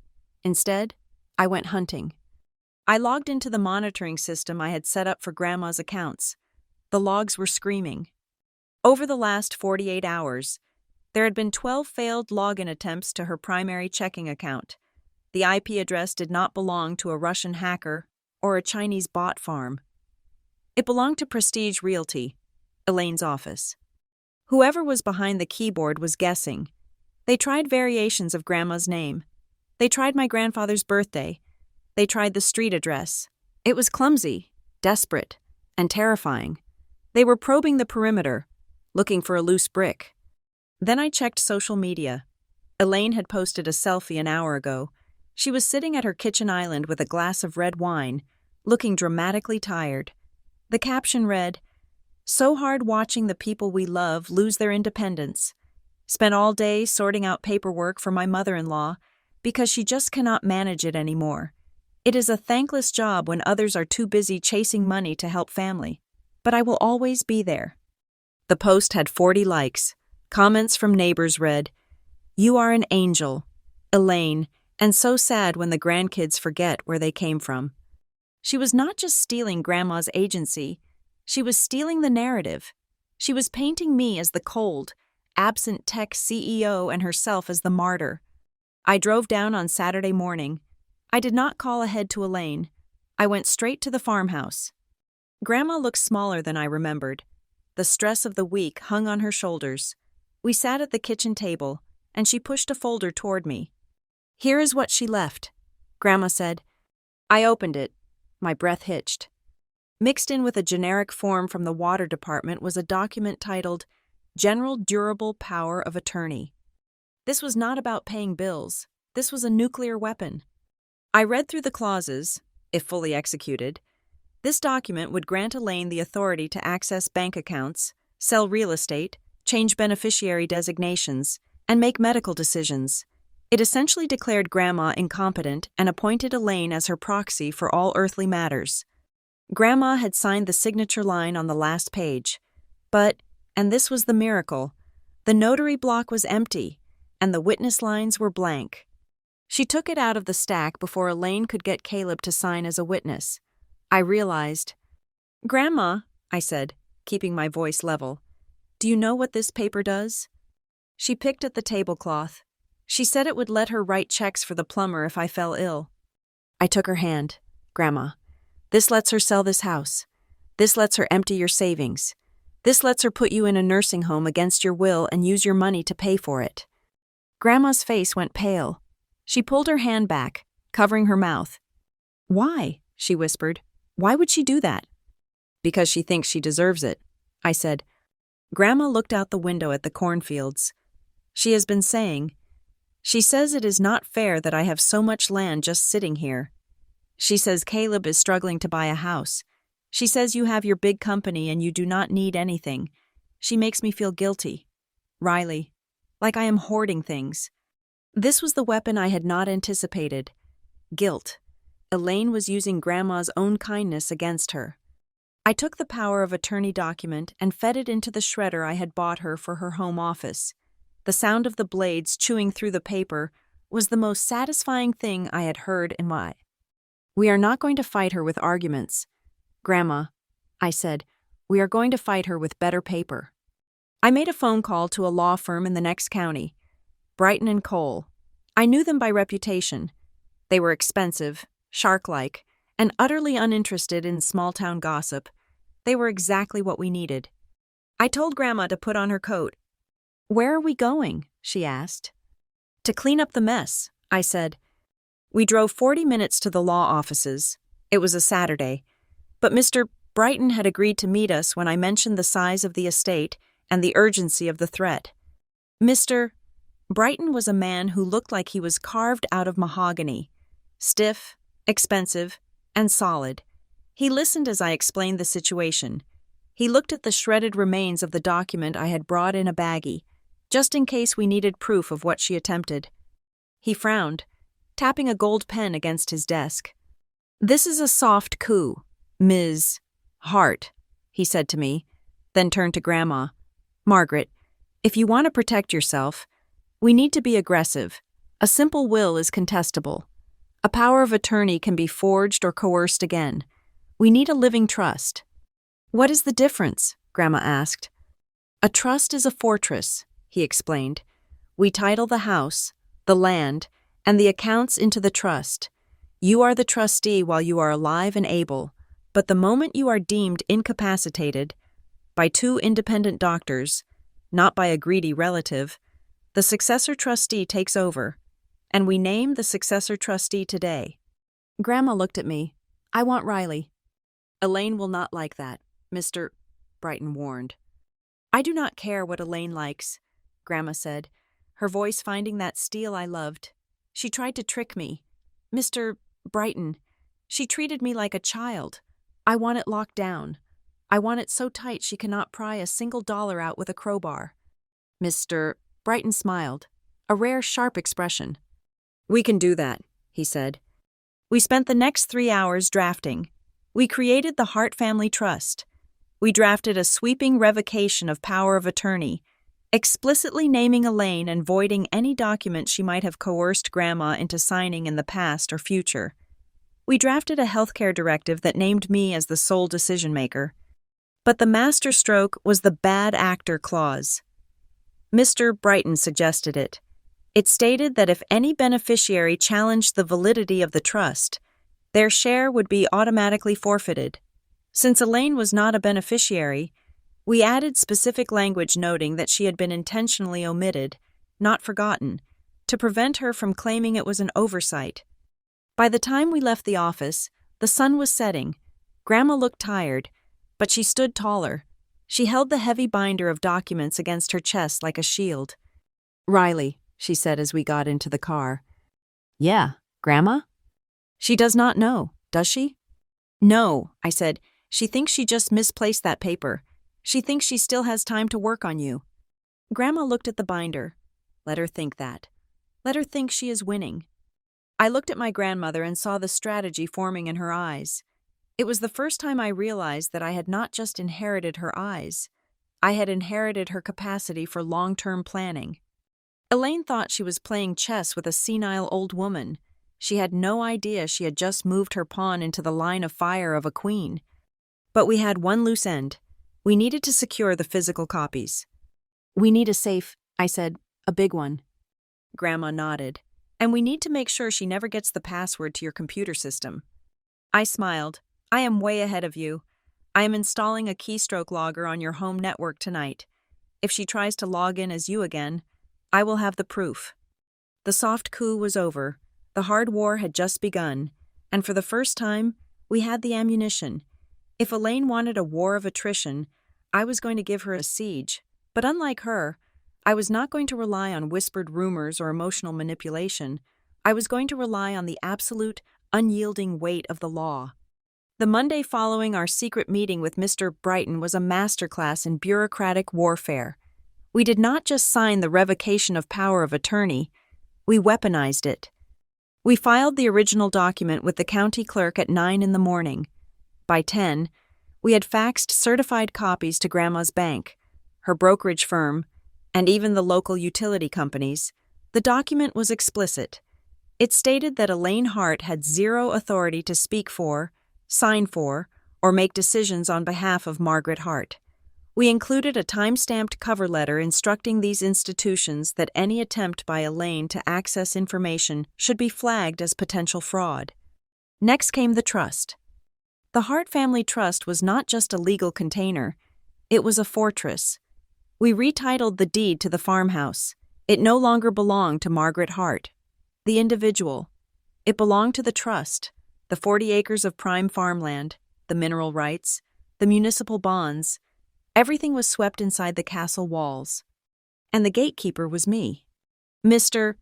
Instead, I went hunting. I logged into the monitoring system I had set up for Grandma's accounts. The logs were screaming. Over the last 48 hours, there had been 12 failed login attempts to her primary checking account. The IP address did not belong to a Russian hacker or a Chinese bot farm. It belonged to Prestige Realty, Elaine's office. Whoever was behind the keyboard was guessing. They tried variations of Grandma's name. They tried my grandfather's birthday. They tried the street address. It was clumsy, desperate, and terrifying. They were probing the perimeter, looking for a loose brick. Then I checked social media. Elaine had posted a selfie an hour ago. She was sitting at her kitchen island with a glass of red wine, looking dramatically tired. The caption read, "So hard watching the people we love lose their independence. Spent all day sorting out paperwork for my mother-in-law because she just cannot manage it anymore. It is a thankless job when others are too busy chasing money to help family. But I will always be there." The post had 40 likes. Comments from neighbors read, "You are an angel, Elaine, and so sad when the grandkids forget where they came from." She was not just stealing Grandma's agency, she was stealing the narrative. She was painting me as the cold, absent tech CEO and herself as the martyr. I drove down on Saturday morning. I did not call ahead to Elaine. I went straight to the farmhouse. Grandma looked smaller than I remembered. The stress of the week hung on her shoulders. We sat at the kitchen table, and she pushed a folder toward me. "Here is what she left," Grandma said. I opened it. My breath hitched. Mixed in with a generic form from the water department was a document titled General Durable Power of Attorney. This was not about paying bills. This was a nuclear weapon. I read through the clauses. If fully executed, this document would grant Elaine the authority to access bank accounts, sell real estate, change beneficiary designations, and make medical decisions. It essentially declared Grandma incompetent and appointed Elaine as her proxy for all earthly matters. Grandma had signed the signature line on the last page. But, and this was the miracle, the notary block was empty, and the witness lines were blank. She took it out of the stack before Elaine could get Caleb to sign as a witness. I realized. "Grandma," I said, keeping my voice level, "do you know what this paper does?" She picked at the tablecloth. She said it would let her write checks for the plumber if I fell ill. I took her hand. "Grandma, this lets her sell this house. This lets her empty your savings. This lets her put you in a nursing home against your will and use your money to pay for it." Grandma's face went pale. She pulled her hand back, covering her mouth. "Why?" she whispered. "Why would she do that?" "Because she thinks she deserves it," I said. Grandma looked out the window at the cornfields. She has been saying, "She says it is not fair that I have so much land just sitting here. She says Caleb is struggling to buy a house. She says you have your big company and you do not need anything. She makes me feel guilty. Riley, like I am hoarding things." This was the weapon I had not anticipated. Guilt. Elaine was using Grandma's own kindness against her. I took the power of attorney document and fed it into the shredder I had bought her for her home office. The sound of the blades chewing through the paper was the most satisfying thing I had heard in my... "We are not going to fight her with arguments. Grandma," I said, "we are going to fight her with better paper." I made a phone call to a law firm in the next county, Brighton and Cole. I knew them by reputation. They were expensive, shark-like, and utterly uninterested in small-town gossip. They were exactly what we needed. I told Grandma to put on her coat. "Where are we going?" she asked. "To clean up the mess," I said. We drove 40 minutes to the law offices. It was a Saturday. But Mr. Brighton had agreed to meet us when I mentioned the size of the estate and the urgency of the threat. Mr. Brighton was a man who looked like he was carved out of mahogany, stiff, expensive, and solid. He listened as I explained the situation. He looked at the shredded remains of the document I had brought in a baggie, just in case we needed proof of what she attempted. He frowned, tapping a gold pen against his desk. "This is a soft coup, Ms. Hart," he said to me, then turned to Grandma. "Margaret, if you want to protect yourself, we need to be aggressive. A simple will is contestable. A power of attorney can be forged or coerced again. We need a living trust." "What is the difference?" Grandma asked. "A trust is a fortress," he explained. "We title the house, the land, and the accounts into the trust. You are the trustee while you are alive and able, but the moment you are deemed incapacitated by two independent doctors, not by a greedy relative, the successor trustee takes over, and we name the successor trustee today." Grandma looked at me. "I want Riley." "Elaine will not like that," Mr. Brighton warned. "I do not care what Elaine likes," Grandma said, her voice finding that steel I loved. "She tried to trick me. Mr. Brighton, she treated me like a child. I want it locked down. I want it so tight she cannot pry a single dollar out with a crowbar." Mr. Brighton smiled, a rare sharp expression. "We can do that," he said. We spent the next 3 hours drafting. We created the Hart Family Trust. We drafted a sweeping revocation of power of attorney, explicitly naming Elaine and voiding any document she might have coerced Grandma into signing in the past or future. We drafted a healthcare directive that named me as the sole decision-maker. But the masterstroke was the bad actor clause. Mr. Brighton suggested it. It stated that if any beneficiary challenged the validity of the trust, their share would be automatically forfeited. Since Elaine was not a beneficiary, we added specific language noting that she had been intentionally omitted, not forgotten, to prevent her from claiming it was an oversight. By the time we left the office, the sun was setting. Grandma looked tired, but she stood taller. She held the heavy binder of documents against her chest like a shield. "Riley," she said as we got into the car. "Yeah, Grandma?" "She does not know, does she?" "No," I said. "She thinks she just misplaced that paper. She thinks she still has time to work on you." Grandma looked at the binder. Let her think that. Let her think she is winning. I looked at my grandmother and saw the strategy forming in her eyes. It was the first time I realized that I had not just inherited her eyes. I had inherited her capacity for long-term planning. Elaine thought she was playing chess with a senile old woman. She had no idea she had just moved her pawn into the line of fire of a queen. But we had one loose end. We needed to secure the physical copies. "We need a safe," I said, "a big one." Grandma nodded. "And we need to make sure she never gets the password to your computer system." I smiled. "I am way ahead of you. I am installing a keystroke logger on your home network tonight. If she tries to log in as you again, I will have the proof." The soft coup was over. The hard war had just begun, and for the first time, we had the ammunition. If Elaine wanted a war of attrition, I was going to give her a siege. But unlike her, I was not going to rely on whispered rumors or emotional manipulation. I was going to rely on the absolute, unyielding weight of the law. The Monday following our secret meeting with Mr. Brighton was a masterclass in bureaucratic warfare. We did not just sign the revocation of power of attorney, we weaponized it. We filed the original document with the county clerk at 9 in the morning. By 10, we had faxed certified copies to Grandma's bank, her brokerage firm, and even the local utility companies. The document was explicit. It stated that Elaine Hart had zero authority to speak for, sign for, or make decisions on behalf of Margaret Hart. We included a time-stamped cover letter instructing these institutions that any attempt by Elaine to access information should be flagged as potential fraud. Next came the trust. The Hart Family Trust was not just a legal container, it was a fortress. We retitled the deed to the farmhouse. It no longer belonged to Margaret Hart, the individual. It belonged to the trust, the 40 acres of prime farmland, the mineral rights, the municipal bonds. Everything was swept inside the castle walls. And the gatekeeper was me. Mr.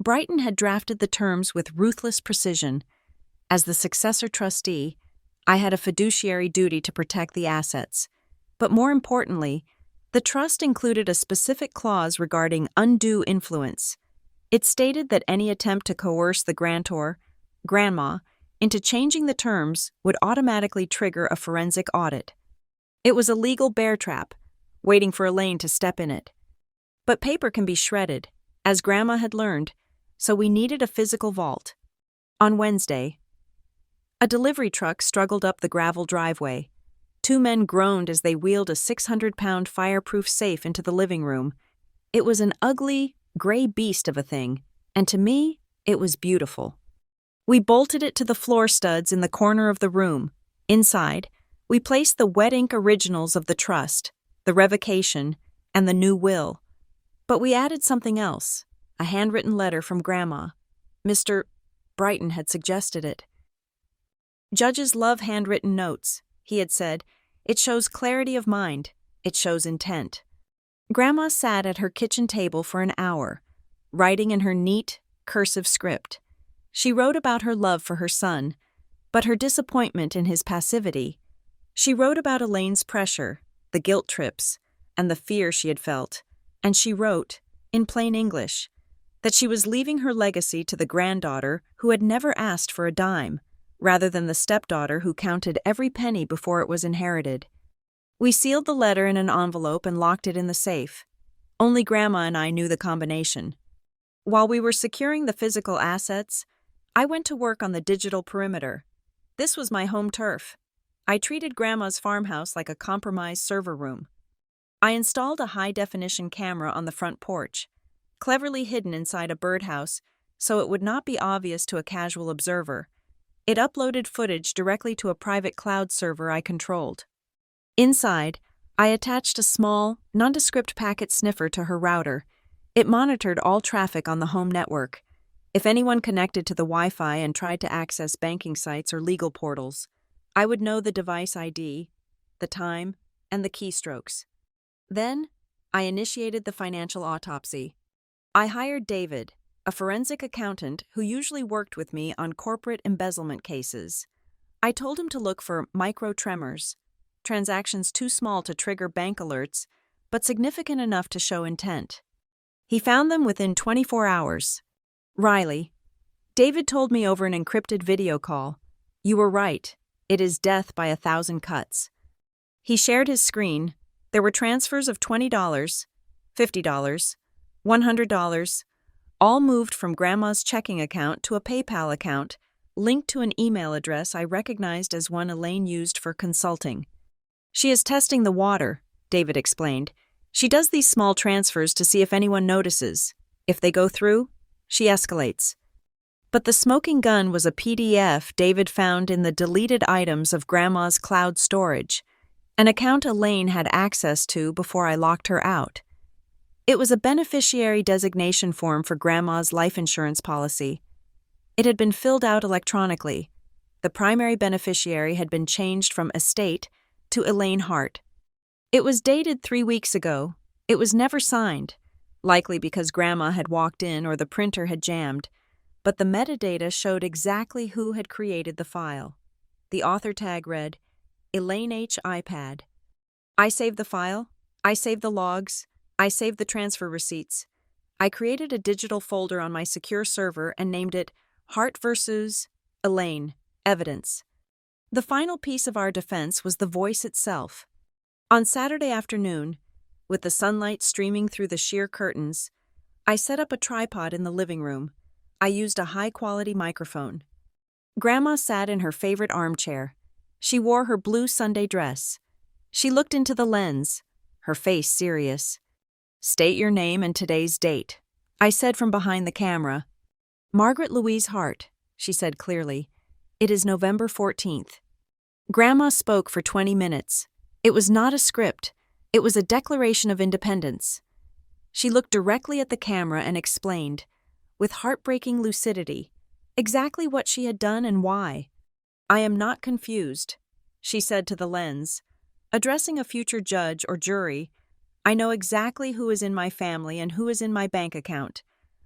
Brighton had drafted the terms with ruthless precision. As the successor trustee, I had a fiduciary duty to protect the assets. But more importantly, the trust included a specific clause regarding undue influence. It stated that any attempt to coerce the grantor, Grandma, into changing the terms would automatically trigger a forensic audit. It was a legal bear trap, waiting for Elaine to step in it. But paper can be shredded, as Grandma had learned, so we needed a physical vault. On Wednesday, a delivery truck struggled up the gravel driveway. 2 men groaned as they wheeled a 600-pound fireproof safe into the living room. It was an ugly, gray beast of a thing, and to me, it was beautiful. We bolted it to the floor studs in the corner of the room. Inside, we placed the wet ink originals of the trust, the revocation, and the new will. But we added something else, a handwritten letter from Grandma. Mr. Brighton had suggested it. Judges love handwritten notes, he had said. It shows clarity of mind. It shows intent. Grandma sat at her kitchen table for an hour, writing in her neat, cursive script. She wrote about her love for her son, but her disappointment in his passivity. She wrote about Elaine's pressure, the guilt trips, and the fear she had felt. And she wrote, in plain English, that she was leaving her legacy to the granddaughter who had never asked for a dime, rather than the stepdaughter who counted every penny before it was inherited. We sealed the letter in an envelope and locked it in the safe. Only Grandma and I knew the combination. While we were securing the physical assets, I went to work on the digital perimeter. This was my home turf. I treated Grandma's farmhouse like a compromised server room. I installed a high-definition camera on the front porch, cleverly hidden inside a birdhouse so it would not be obvious to a casual observer. It uploaded footage directly to a private cloud server I controlled. Inside, I attached a small, nondescript packet sniffer to her router. It monitored all traffic on the home network. If anyone connected to the Wi-Fi and tried to access banking sites or legal portals, I would know the device ID, the time, and the keystrokes. Then, I initiated the financial autopsy. I hired David, a forensic accountant who usually worked with me on corporate embezzlement cases. I told him to look for micro-tremors, transactions too small to trigger bank alerts, but significant enough to show intent. He found them within 24 hours. Riley, David told me over an encrypted video call, "You were right. It is death by 1,000 cuts." He shared his screen. There were transfers of $20, $50, $100, all moved from Grandma's checking account to a PayPal account, linked to an email address I recognized as one Elaine used for consulting. "She is testing the water," David explained. "She does these small transfers to see if anyone notices. If they go through, she escalates." But the smoking gun was a PDF David found in the deleted items of Grandma's cloud storage, an account Elaine had access to before I locked her out. It was a beneficiary designation form for Grandma's life insurance policy. It had been filled out electronically. The primary beneficiary had been changed from estate to Elaine Hart. It was dated 3 weeks ago. It was never signed, likely because Grandma had walked in or the printer had jammed, but the metadata showed exactly who had created the file. The author tag read, Elaine H. iPad. I saved the file. I saved the logs. I saved the transfer receipts. I created a digital folder on my secure server and named it Hart vs. Elaine, Evidence. The final piece of our defense was the voice itself. On Saturday afternoon, with the sunlight streaming through the sheer curtains, I set up a tripod in the living room. I used a high-quality microphone. Grandma sat in her favorite armchair. She wore her blue Sunday dress. She looked into the lens, her face serious. "State your name and today's date," I said from behind the camera. "Margaret Louise Hart," she said clearly. It is November 14th. Grandma spoke for 20 minutes. It was not a script. It was a declaration of independence. She looked directly at the camera and explained, with heartbreaking lucidity, exactly what she had done and why. "I am not confused," she said to the lens. "Addressing a future judge or jury, I know exactly who is in my family and who is in my bank account.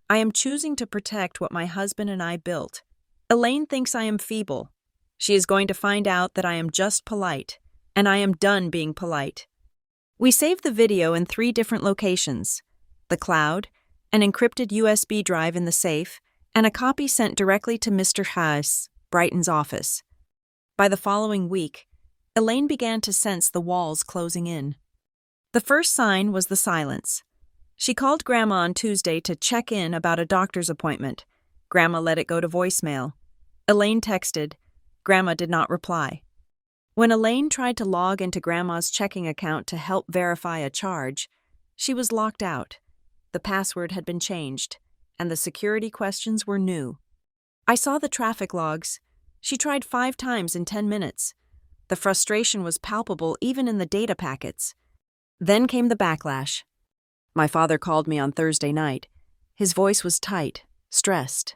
I am choosing to protect what my husband and I built. Elaine thinks I am feeble. She is going to find out that I am just polite, and I am done being polite." We saved the video in 3 different locations: the cloud, an encrypted USB drive in the safe, and a copy sent directly to Mr. Haas, Brighton's office. By the following week, Elaine began to sense the walls closing in. The first sign was the silence. She called Grandma on Tuesday to check in about a doctor's appointment. Grandma let it go to voicemail. Elaine texted. Grandma did not reply. When Elaine tried to log into Grandma's checking account to help verify a charge, she was locked out. The password had been changed, and the security questions were new. I saw the traffic logs. She tried 5 times in 10 minutes. The frustration was palpable even in the data packets. Then came the backlash. My father called me on Thursday night. His voice was tight, stressed.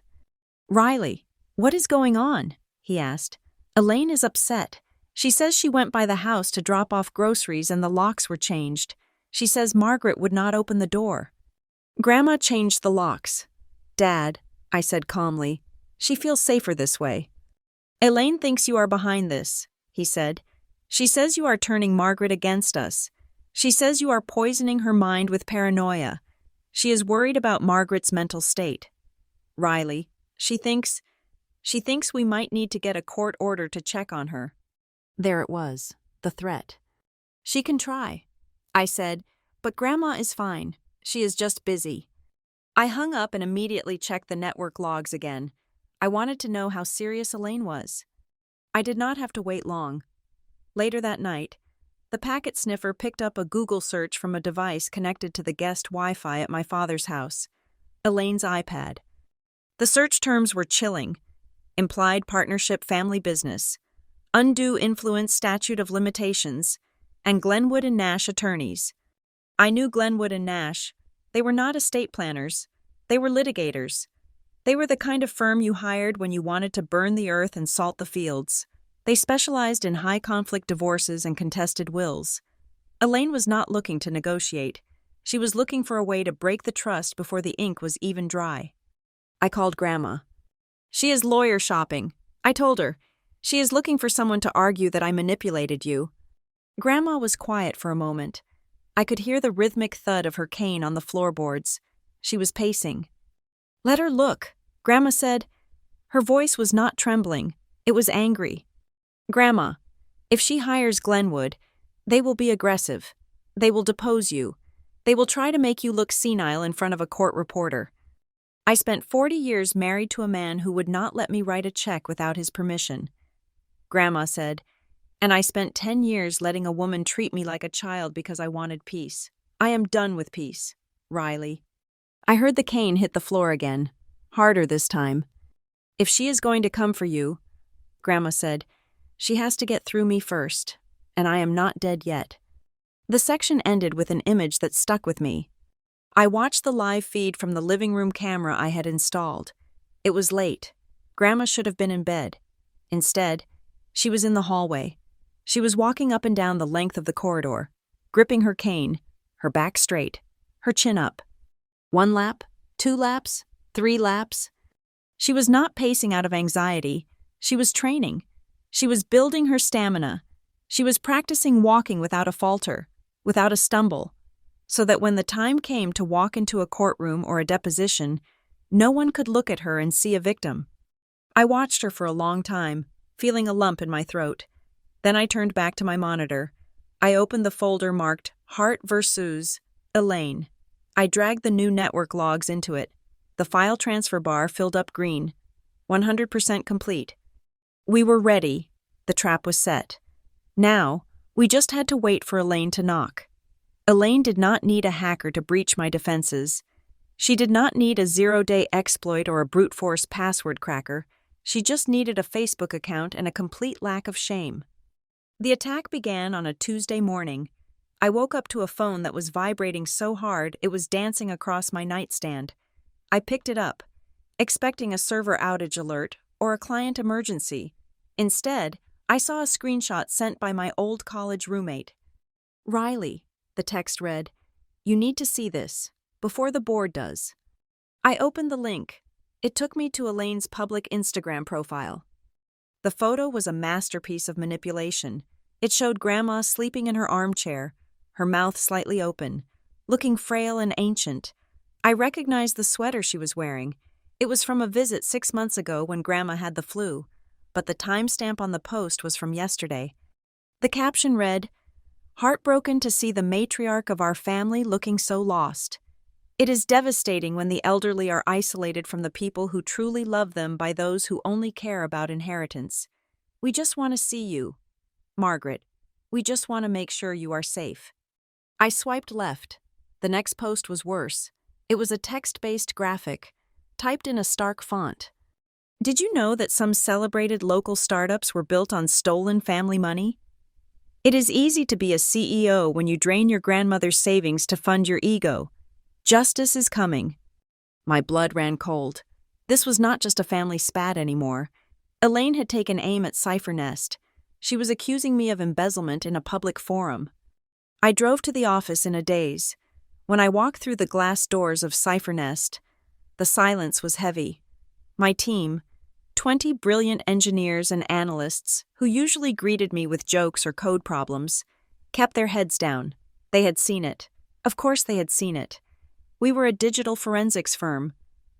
"Riley, what is going on?" he asked. "Elaine is upset. She says she went by the house to drop off groceries and the locks were changed. She says Margaret would not open the door." "Grandma changed the locks." "Dad," I said calmly, "she feels safer this way." "Elaine thinks you are behind this," he said. "She says you are turning Margaret against us. She says you are poisoning her mind with paranoia. She is worried about Margaret's mental state. Riley, she thinks we might need to get a court order to check on her." There it was, the threat. "She can try," I said, "but Grandma is fine. She is just busy." I hung up and immediately checked the network logs again. I wanted to know how serious Elaine was. I did not have to wait long. Later that night, the packet sniffer picked up a Google search from a device connected to the guest Wi-Fi at my father's house, Elaine's iPad. The search terms were chilling: implied partnership family business, undue influence statute of limitations, and Glenwood and Nash attorneys. I knew Glenwood and Nash. They were not estate planners. They were litigators. They were the kind of firm you hired when you wanted to burn the earth and salt the fields. They specialized in high-conflict divorces and contested wills. Elaine was not looking to negotiate. She was looking for a way to break the trust before the ink was even dry. I called Grandma. "She is lawyer shopping," I told her. "She is looking for someone to argue that I manipulated you." Grandma was quiet for a moment. I could hear the rhythmic thud of her cane on the floorboards. She was pacing. "Let her look," Grandma said. Her voice was not trembling. It was angry. "Grandma, if she hires Glenwood, they will be aggressive. They will depose you. They will try to make you look senile in front of a court reporter. I spent 40 years married to a man who would not let me write a check without his permission." Grandma said, "And I spent 10 years letting a woman treat me like a child because I wanted peace. I am done with peace, Riley." I heard the cane hit the floor again, harder this time. "If she is going to come for you," Grandma said, "she has to get through me first, and I am not dead yet." The section ended with an image that stuck with me. I watched the live feed from the living room camera I had installed. It was late. Grandma should have been in bed. Instead, she was in the hallway. She was walking up and down the length of the corridor, gripping her cane, her back straight, her chin up. 1 lap, 2 laps, 3 laps. She was not pacing out of anxiety. She was training. She was building her stamina. She was practicing walking without a falter, without a stumble, so that when the time came to walk into a courtroom or a deposition, no one could look at her and see a victim. I watched her for a long time, feeling a lump in my throat. Then I turned back to my monitor. I opened the folder marked Hart vs. Elaine. I dragged the new network logs into it. The file transfer bar filled up green. 100% complete. We were ready. The trap was set. Now, we just had to wait for Elaine to knock. Elaine did not need a hacker to breach my defenses. She did not need a 0-day exploit or a brute force password cracker. She just needed a Facebook account and a complete lack of shame. The attack began on a Tuesday morning. I woke up to a phone that was vibrating so hard it was dancing across my nightstand. I picked it up, expecting a server outage alert or a client emergency. Instead, I saw a screenshot sent by my old college roommate. "Riley," the text read, "you need to see this, before the board does." I opened the link. It took me to Elaine's public Instagram profile. The photo was a masterpiece of manipulation. It showed Grandma sleeping in her armchair, her mouth slightly open, looking frail and ancient. I recognized the sweater she was wearing. It was from a visit 6 months ago when Grandma had the flu, but the timestamp on the post was from yesterday. The caption read, "Heartbroken to see the matriarch of our family looking so lost. It is devastating when the elderly are isolated from the people who truly love them by those who only care about inheritance. We just want to see you. Margaret, we just want to make sure you are safe." I swiped left. The next post was worse. It was a text-based graphic, typed in a stark font. "Did you know that some celebrated local startups were built on stolen family money? It is easy to be a CEO when you drain your grandmother's savings to fund your ego. Justice is coming." My blood ran cold. This was not just a family spat anymore. Elaine had taken aim at Cyphernest. She was accusing me of embezzlement in a public forum. I drove to the office in a daze. When I walked through the glass doors of Cyphernest, the silence was heavy. My team, 20 brilliant engineers and analysts who usually greeted me with jokes or code problems, kept their heads down. They had seen it. Of course they had seen it. We were a digital forensics firm.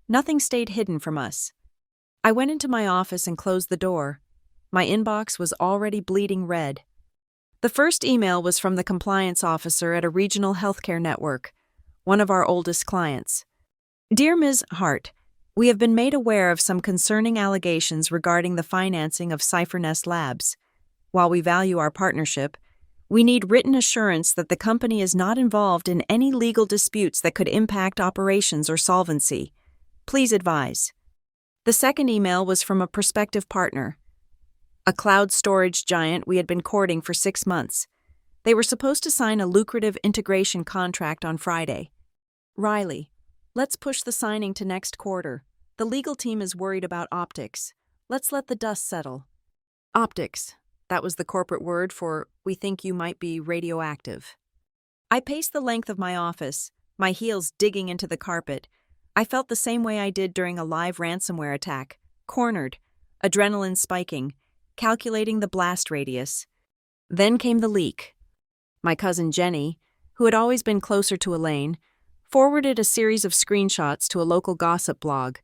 Nothing stayed hidden from us. I went into my office and closed the door. My inbox was already bleeding red. The first email was from the compliance officer at a regional healthcare network, one of our oldest clients. "Dear Ms. Hart, we have been made aware of some concerning allegations regarding the financing of Cyphernest Labs. While we value our partnership, we need written assurance that the company is not involved in any legal disputes that could impact operations or solvency. Please advise." The second email was from a prospective partner, a cloud storage giant we had been courting for 6 months. They were supposed to sign a lucrative integration contract on Friday. "Riley, let's push the signing to next quarter. The legal team is worried about optics. Let's let the dust settle." Optics. That was the corporate word for, "we think you might be radioactive." I paced the length of my office, my heels digging into the carpet. I felt the same way I did during a live ransomware attack, cornered, adrenaline spiking, calculating the blast radius. Then came the leak. My cousin Jenny, who had always been closer to Elaine, forwarded a series of screenshots to a local gossip blog.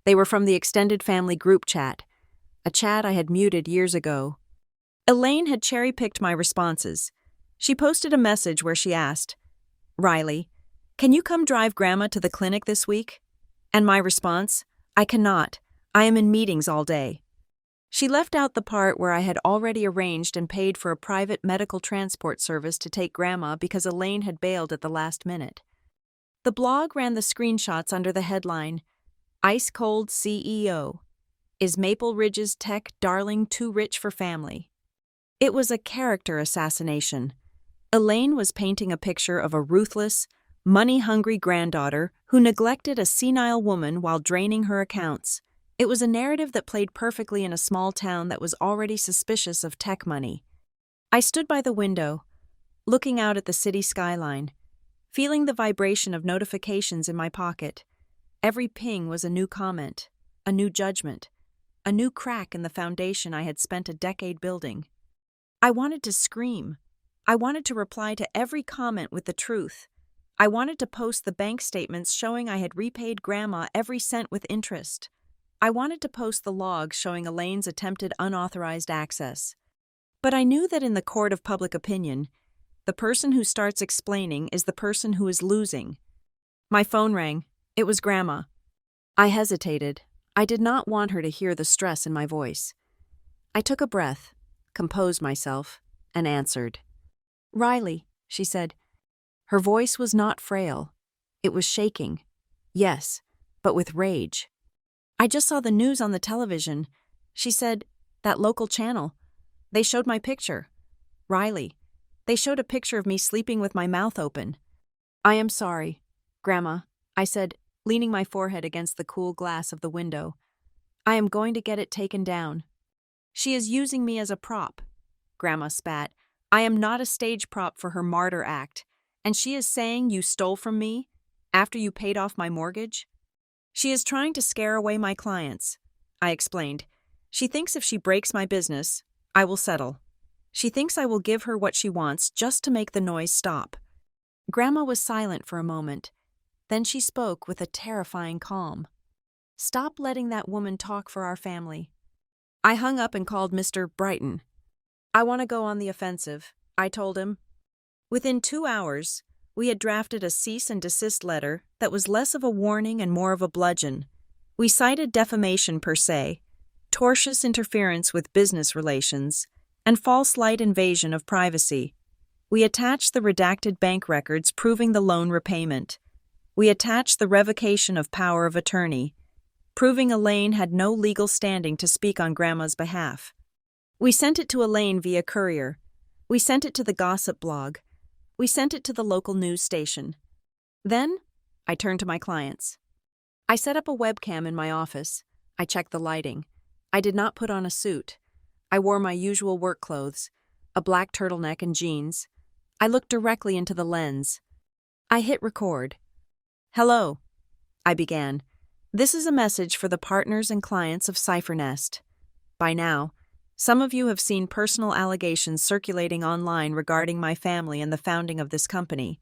They were from the extended family group chat, a chat I had muted years ago. Elaine had cherry-picked my responses. She posted a message where she asked, "Riley, can you come drive Grandma to the clinic this week?" And my response, "I cannot. I am in meetings all day." She left out the part where I had already arranged and paid for a private medical transport service to take Grandma because Elaine had bailed at the last minute. The blog ran the screenshots under the headline, "Ice Cold CEO. Is Maple Ridge's tech darling too rich for family?" It was a character assassination. Elaine was painting a picture of a ruthless, money-hungry granddaughter who neglected a senile woman while draining her accounts. It was a narrative that played perfectly in a small town that was already suspicious of tech money. I stood by the window, looking out at the city skyline, feeling the vibration of notifications in my pocket. Every ping was a new comment, a new judgment, a new crack in the foundation I had spent a decade building. I wanted to scream. I wanted to reply to every comment with the truth. I wanted to post the bank statements showing I had repaid Grandma every cent with interest. I wanted to post the logs showing Elaine's attempted unauthorized access. But I knew that in the court of public opinion, the person who starts explaining is the person who is losing. My phone rang. It was Grandma. I hesitated. I did not want her to hear the stress in my voice. I took a breath, composed myself, and answered. "Riley," she said. Her voice was not frail. It was shaking. Yes, but with rage. "I just saw the news on the television. She said, "That local channel. They showed my picture. Riley. They showed a picture of me sleeping with my mouth open." "I am sorry, Grandma," I said, leaning my forehead against the cool glass of the window. "I am going to get it taken down." "She is using me as a prop," Grandma spat. "I am not a stage prop for her martyr act. And she is saying you stole from me after you paid off my mortgage?" "She is trying to scare away my clients," I explained. "She thinks if she breaks my business, I will settle. She thinks I will give her what she wants just to make the noise stop." Grandma was silent for a moment. Then she spoke with a terrifying calm. "Stop letting that woman talk for our family." I hung up and called Mr. Brighton. "I want to go on the offensive," I told him. Within 2 hours, we had drafted a cease and desist letter that was less of a warning and more of a bludgeon. We cited defamation per se, tortious interference with business relations, and false light invasion of privacy. We attached the redacted bank records proving the loan repayment. We attached the revocation of power of attorney, proving Elaine had no legal standing to speak on Grandma's behalf. We sent it to Elaine via courier. We sent it to the gossip blog. We sent it to the local news station. Then, I turned to my clients. I set up a webcam in my office. I checked the lighting. I did not put on a suit. I wore my usual work clothes, a black turtleneck and jeans. I looked directly into the lens. I hit record. "Hello," I began. "This is a message for the partners and clients of CipherNest. By now, some of you have seen personal allegations circulating online regarding my family and the founding of this company.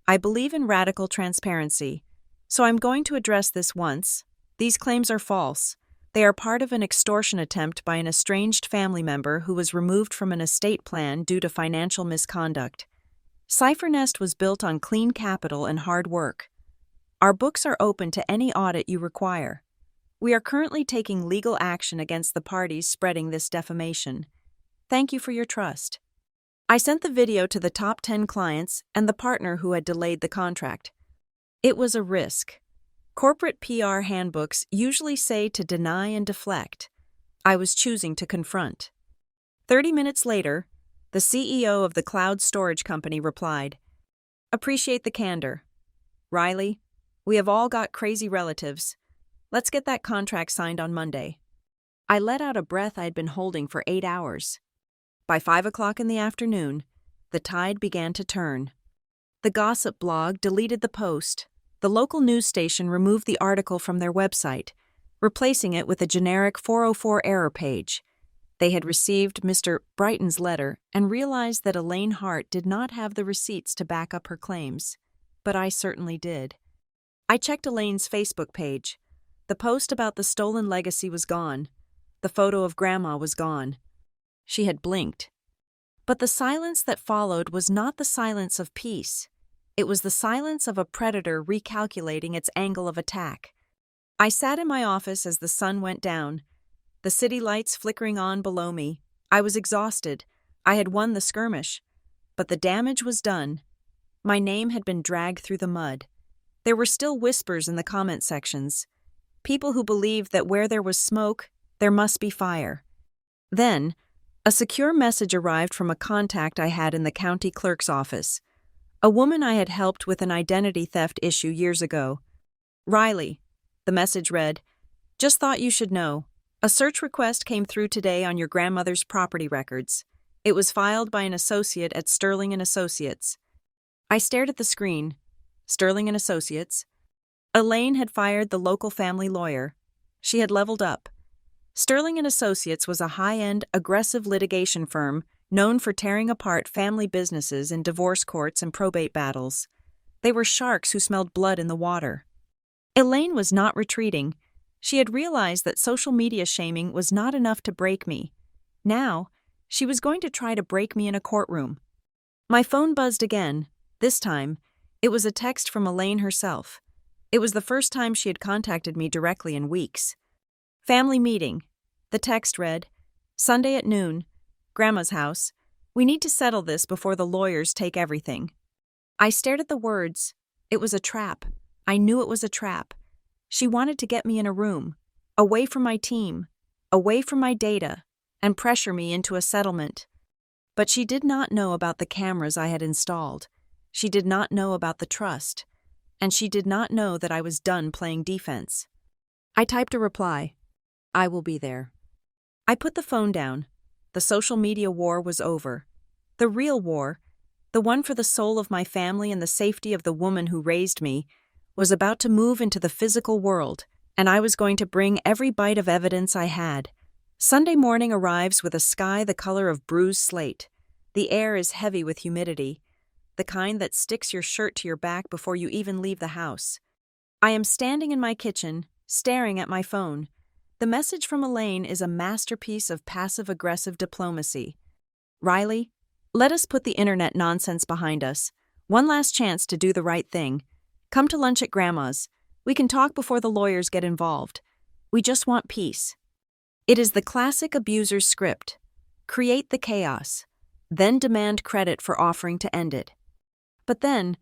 I believe in radical transparency, so I'm going to address this once. These claims are false. They are part of an extortion attempt by an estranged family member who was removed from an estate plan due to financial misconduct. CipherNest was built on clean capital and hard work. Our books are open to any audit you require. We are currently taking legal action against the parties spreading this defamation. Thank you for your trust." I sent the video to the top 10 clients and the partner who had delayed the contract. It was a risk. Corporate PR handbooks usually say to deny and deflect. I was choosing to confront. 30 minutes later, the CEO of the cloud storage company replied, "Appreciate the candor. Riley, we have all got crazy relatives. Let's get that contract signed on Monday." I let out a breath I had been holding for 8 hours. By 5 o'clock in the afternoon, the tide began to turn. The gossip blog deleted the post. The local news station removed the article from their website, replacing it with a generic 404 error page. They had received Mr. Brighton's letter and realized that Elaine Hart did not have the receipts to back up her claims, but I certainly did. I checked Elaine's Facebook page. The post about the stolen legacy was gone. The photo of Grandma was gone. She had blinked. But the silence that followed was not the silence of peace. It was the silence of a predator recalculating its angle of attack. I sat in my office as the sun went down, the city lights flickering on below me. I was exhausted. I had won the skirmish. But the damage was done. My name had been dragged through the mud. There were still whispers in the comment sections. People who believed that where there was smoke, there must be fire. Then, a secure message arrived from a contact I had in the county clerk's office. A woman I had helped with an identity theft issue years ago. "Riley," the message read, "just thought you should know. A search request came through today on your grandmother's property records. It was filed by an associate at Sterling & Associates." I stared at the screen. Sterling & Associates. Elaine had fired the local family lawyer. She had leveled up. Sterling & Associates was a high-end, aggressive litigation firm known for tearing apart family businesses in divorce courts and probate battles. They were sharks who smelled blood in the water. Elaine was not retreating. She had realized that social media shaming was not enough to break me. Now, she was going to try to break me in a courtroom. My phone buzzed again. This time, it was a text from Elaine herself. It was the first time she had contacted me directly in weeks. "Family meeting." The text read, "Sunday at noon. Grandma's house. We need to settle this before the lawyers take everything." I stared at the words. It was a trap. I knew it was a trap. She wanted to get me in a room, away from my team, away from my data, and pressure me into a settlement. But she did not know about the cameras I had installed. She did not know about the trust. And she did not know that I was done playing defense. I typed a reply. I will be there. I put the phone down. The social media war was over. The real war, the one for the soul of my family and the safety of the woman who raised me, was about to move into the physical world, and I was going to bring every bite of evidence I had. Sunday morning arrives with a sky the color of bruised slate. The air is heavy with humidity, the kind that sticks your shirt to your back before you even leave the house. I am standing in my kitchen, staring at my phone. The message from Elaine is a masterpiece of passive-aggressive diplomacy. Riley, let us put the internet nonsense behind us. One last chance to do the right thing. Come to lunch at Grandma's. We can talk before the lawyers get involved. We just want peace. It is the classic abuser's script. Create the chaos, then demand credit for offering to end it. But then,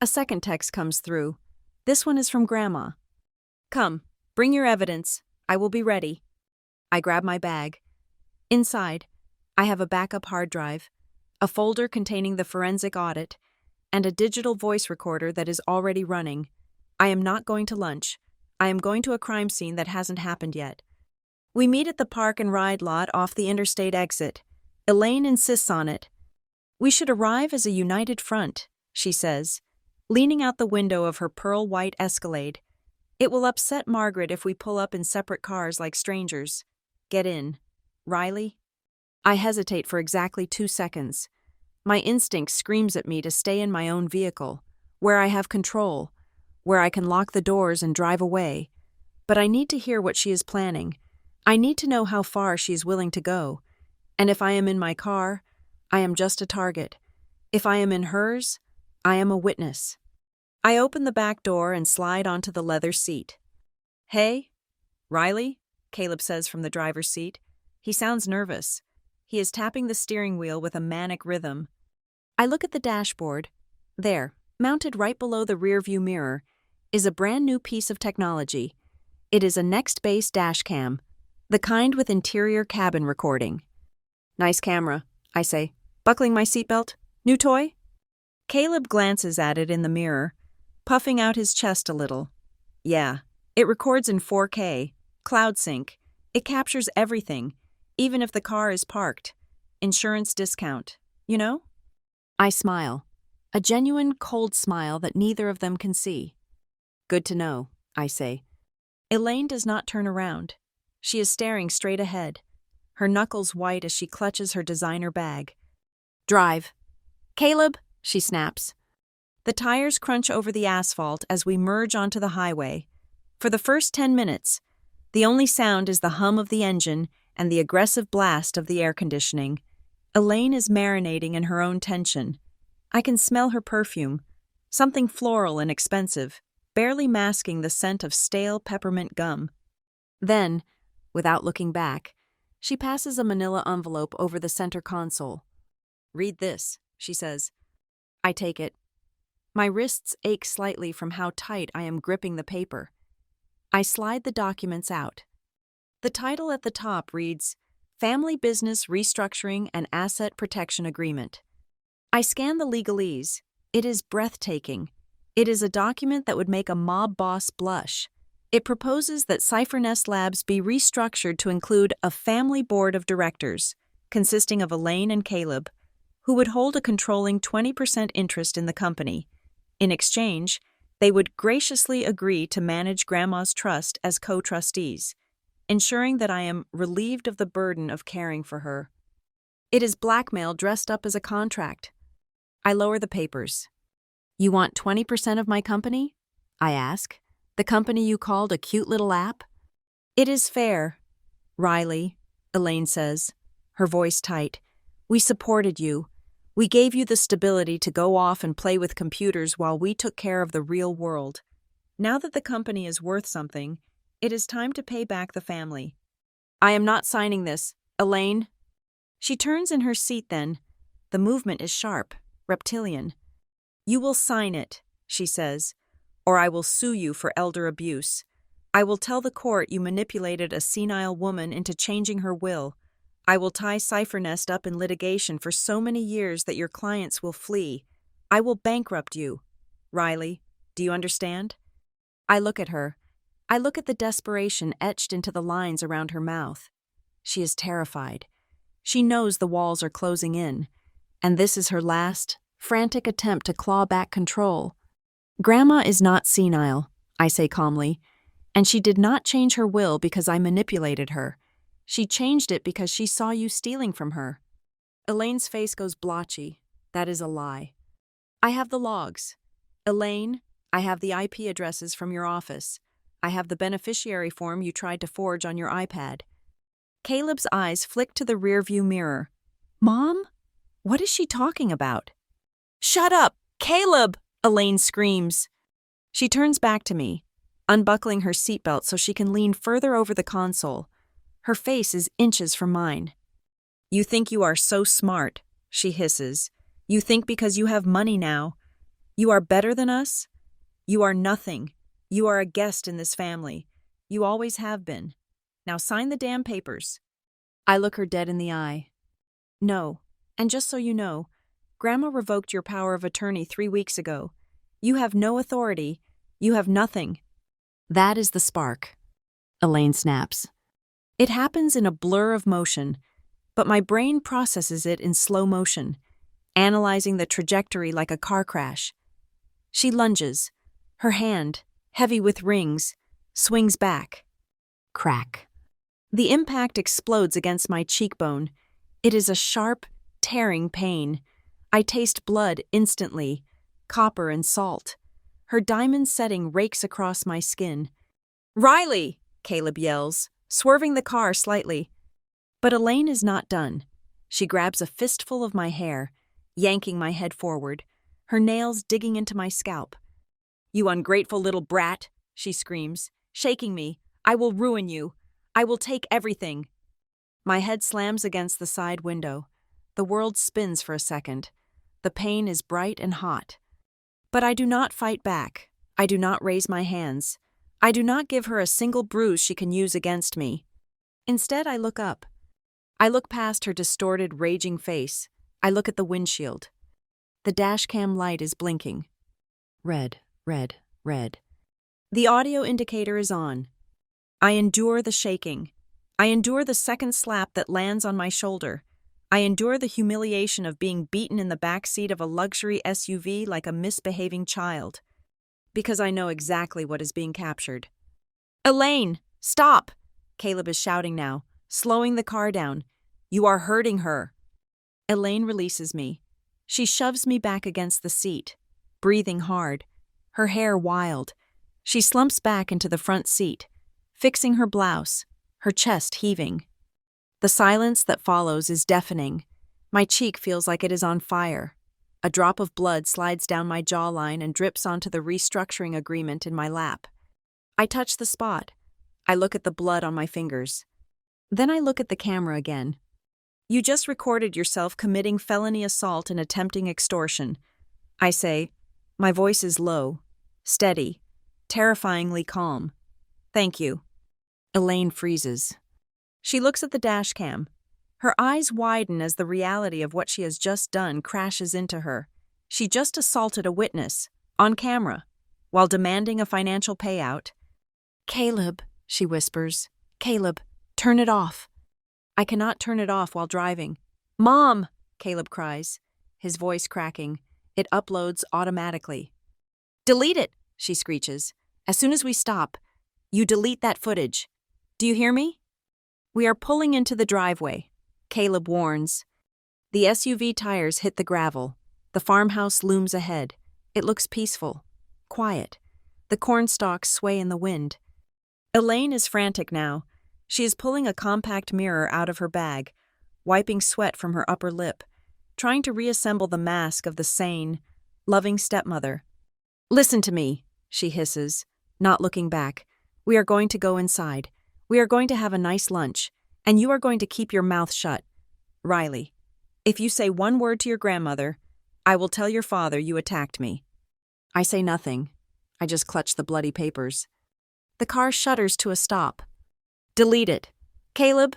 a second text comes through. This one is from Grandma. Come, bring your evidence. I will be ready. I grab my bag. Inside, I have a backup hard drive, a folder containing the forensic audit, and a digital voice recorder that is already running. I am not going to lunch. I am going to a crime scene that hasn't happened yet. We meet at the park and ride lot off the interstate exit. Elaine insists on it. We should arrive as a united front, she says, leaning out the window of her pearl-white Escalade. It will upset Margaret if we pull up in separate cars like strangers. Get in. Riley? I hesitate for exactly 2 seconds. My instinct screams at me to stay in my own vehicle, where I have control, where I can lock the doors and drive away. But I need to hear what she is planning. I need to know how far she is willing to go. And if I am in my car, I am just a target. If I am in hers, I am a witness. I open the back door and slide onto the leather seat. Hey, Riley, Caleb says from the driver's seat. He sounds nervous. He is tapping the steering wheel with a manic rhythm. I look at the dashboard. There, mounted right below the rearview mirror, is a brand new piece of technology. It is a Next-based dash cam, the kind with interior cabin recording. Nice camera, I say, buckling my seatbelt. New toy? Caleb glances at it in the mirror, puffing out his chest a little. Yeah, it records in 4K, cloud sync. It captures everything, even if the car is parked. Insurance discount, you know? I smile, a genuine cold smile that neither of them can see. Good to know, I say. Elaine does not turn around. She is staring straight ahead, her knuckles white as she clutches her designer bag. Drive. Caleb, she snaps. The tires crunch over the asphalt as we merge onto the highway. For the first 10 minutes, the only sound is the hum of the engine and the aggressive blast of the air conditioning. Elaine is marinating in her own tension. I can smell her perfume, something floral and expensive, barely masking the scent of stale peppermint gum. Then, without looking back, she passes a manila envelope over the center console. Read this, she says. I take it. My wrists ache slightly from how tight I am gripping the paper. I slide the documents out. The title at the top reads, Family Business Restructuring and Asset Protection Agreement. I scan the legalese. It is breathtaking. It is a document that would make a mob boss blush. It proposes that CipherNest Labs be restructured to include a family board of directors, consisting of Elaine and Caleb, who would hold a controlling 20% interest in the company. In exchange, they would graciously agree to manage Grandma's trust as co-trustees, ensuring that I am relieved of the burden of caring for her. It is blackmail dressed up as a contract. I lower the papers. You want 20% of my company? I ask. The company you called a cute little app? It is fair, Riley, Elaine says, her voice tight. We supported you. We gave you the stability to go off and play with computers while we took care of the real world. Now that the company is worth something, it is time to pay back the family. I am not signing this, Elaine. She turns in her seat then. The movement is sharp, reptilian. You will sign it, she says, or I will sue you for elder abuse. I will tell the court you manipulated a senile woman into changing her will. I will tie Cyphernest up in litigation for so many years that your clients will flee. I will bankrupt you. Riley, do you understand? I look at her. I look at the desperation etched into the lines around her mouth. She is terrified. She knows the walls are closing in, and this is her last, frantic attempt to claw back control. Grandma is not senile, I say calmly, and she did not change her will because I manipulated her. She changed it because she saw you stealing from her. Elaine's face goes blotchy. That is a lie. I have the logs. Elaine, I have the IP addresses from your office. I have the beneficiary form you tried to forge on your iPad. Caleb's eyes flick to the rearview mirror. Mom? What is she talking about? Shut up, Caleb! Elaine screams. She turns back to me, unbuckling her seatbelt so she can lean further over the console. Her face is inches from mine. You think you are so smart, she hisses. You think because you have money now, you are better than us? You are nothing. You are a guest in this family. You always have been. Now sign the damn papers. I look her dead in the eye. No, and just so you know, Grandma revoked your power of attorney 3 weeks ago. You have no authority. You have nothing. That is the spark. Elaine snaps. It happens in a blur of motion, but my brain processes it in slow motion, analyzing the trajectory like a car crash. She lunges. Her hand, heavy with rings, swings back. Crack. The impact explodes against my cheekbone. It is a sharp, tearing pain. I taste blood instantly, copper and salt. Her diamond setting rakes across my skin. Riley! Caleb yells, swerving the car slightly. But Elaine is not done. She grabs a fistful of my hair, yanking my head forward, her nails digging into my scalp. You ungrateful little brat, she screams, shaking me. I will ruin you. I will take everything. My head slams against the side window. The world spins for a second. The pain is bright and hot. But I do not fight back. I do not raise my hands. I do not give her a single bruise she can use against me. Instead, I look up. I look past her distorted, raging face. I look at the windshield. The dashcam light is blinking. Red, red, red. The audio indicator is on. I endure the shaking. I endure the second slap that lands on my shoulder. I endure the humiliation of being beaten in the backseat of a luxury SUV like a misbehaving child. Because I know exactly what is being captured. Elaine, stop! Caleb is shouting now, slowing the car down. You are hurting her. Elaine releases me. She shoves me back against the seat, breathing hard, her hair wild. She slumps back into the front seat, fixing her blouse, her chest heaving. The silence that follows is deafening. My cheek feels like it is on fire. A drop of blood slides down my jawline and drips onto the restructuring agreement in my lap. I touch the spot. I look at the blood on my fingers. Then I look at the camera again. You just recorded yourself committing felony assault and attempting extortion. I say, my voice is low, steady, terrifyingly calm. Thank you. Elaine freezes. She looks at the dashcam. Her eyes widen as the reality of what she has just done crashes into her. She just assaulted a witness, on camera, while demanding a financial payout. Caleb, she whispers. Caleb, turn it off. I cannot turn it off while driving. Mom, Caleb cries, his voice cracking. It uploads automatically. Delete it, she screeches. As soon as we stop, you delete that footage. Do you hear me? We are pulling into the driveway. Caleb warns. The SUV tires hit the gravel. The farmhouse looms ahead. It looks peaceful, quiet. The cornstalks sway in the wind. Elaine is frantic now. She is pulling a compact mirror out of her bag, wiping sweat from her upper lip, trying to reassemble the mask of the sane, loving stepmother. Listen to me, she hisses, not looking back. We are going to go inside. We are going to have a nice lunch, and you are going to keep your mouth shut. Riley, if you say one word to your grandmother, I will tell your father you attacked me. I say nothing. I just clutch the bloody papers. The car shudders to a stop. Delete it. Caleb,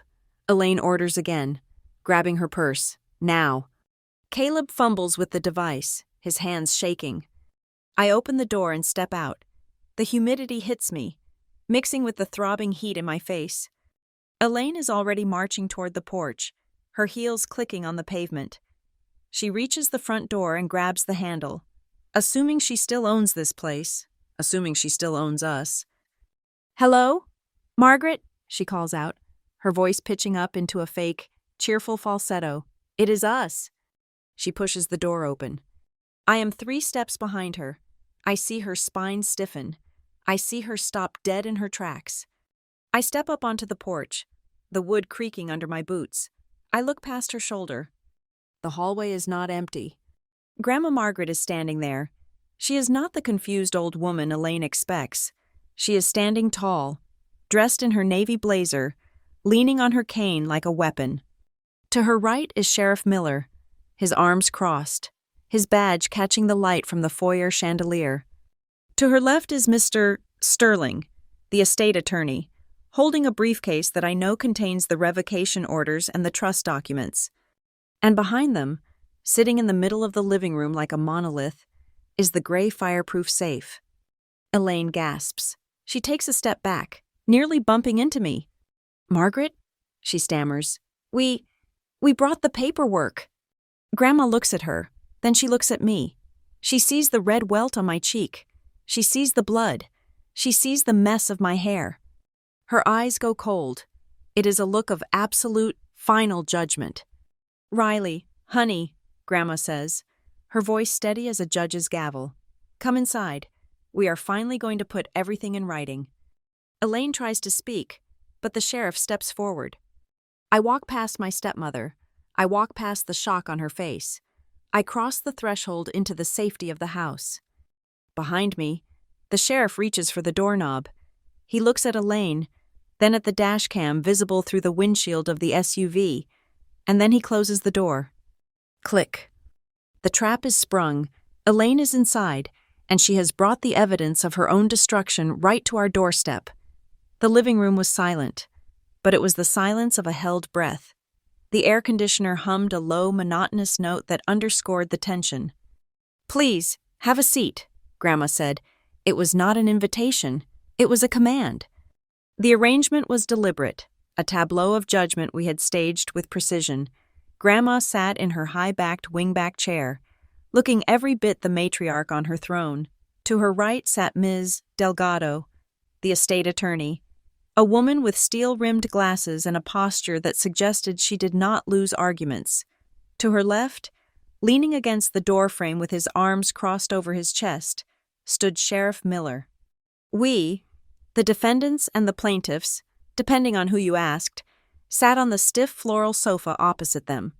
Elaine orders again, grabbing her purse. Now. Caleb fumbles with the device, his hands shaking. I open the door and step out. The humidity hits me, mixing with the throbbing heat in my face. Elaine is already marching toward the porch, her heels clicking on the pavement. She reaches the front door and grabs the handle, assuming she still owns this place, assuming she still owns us. "Hello? Margaret?" she calls out, her voice pitching up into a fake, cheerful falsetto. "It is us." She pushes the door open. I am 3 steps behind her. I see her spine stiffen. I see her stop dead in her tracks. I step up onto the porch, the wood creaking under my boots. I look past her shoulder. The hallway is not empty. Grandma Margaret is standing there. She is not the confused old woman Elaine expects. She is standing tall, dressed in her navy blazer, leaning on her cane like a weapon. To her right is Sheriff Miller, his arms crossed, his badge catching the light from the foyer chandelier. To her left is Mr. Sterling, the estate attorney, holding a briefcase that I know contains the revocation orders and the trust documents. And behind them, sitting in the middle of the living room like a monolith, is the gray fireproof safe. Elaine gasps. She takes a step back, nearly bumping into me. "Margaret?" she stammers. We brought the paperwork." Grandma looks at her, then she looks at me. She sees the red welt on my cheek. She sees the blood. She sees the mess of my hair. Her eyes go cold. It is a look of absolute, final judgment. "Riley, honey," Grandma says, her voice steady as a judge's gavel. "Come inside. We are finally going to put everything in writing." Elaine tries to speak, but the sheriff steps forward. I walk past my stepmother. I walk past the shock on her face. I cross the threshold into the safety of the house. Behind me, the sheriff reaches for the doorknob. He looks at Elaine, then at the dash cam visible through the windshield of the SUV, and then he closes the door. Click. The trap is sprung, Elaine is inside, and she has brought the evidence of her own destruction right to our doorstep. The living room was silent, but it was the silence of a held breath. The air conditioner hummed a low, monotonous note that underscored the tension. "Please, have a seat," Grandma said. It was not an invitation, it was a command. The arrangement was deliberate, a tableau of judgment we had staged with precision. Grandma sat in her high-backed wingback chair, looking every bit the matriarch on her throne. To her right sat Ms. Delgado, the estate attorney, a woman with steel-rimmed glasses and a posture that suggested she did not lose arguments. To her left, leaning against the doorframe with his arms crossed over his chest, stood Sheriff Miller. We, the defendants and the plaintiffs, depending on who you asked, sat on the stiff floral sofa opposite them.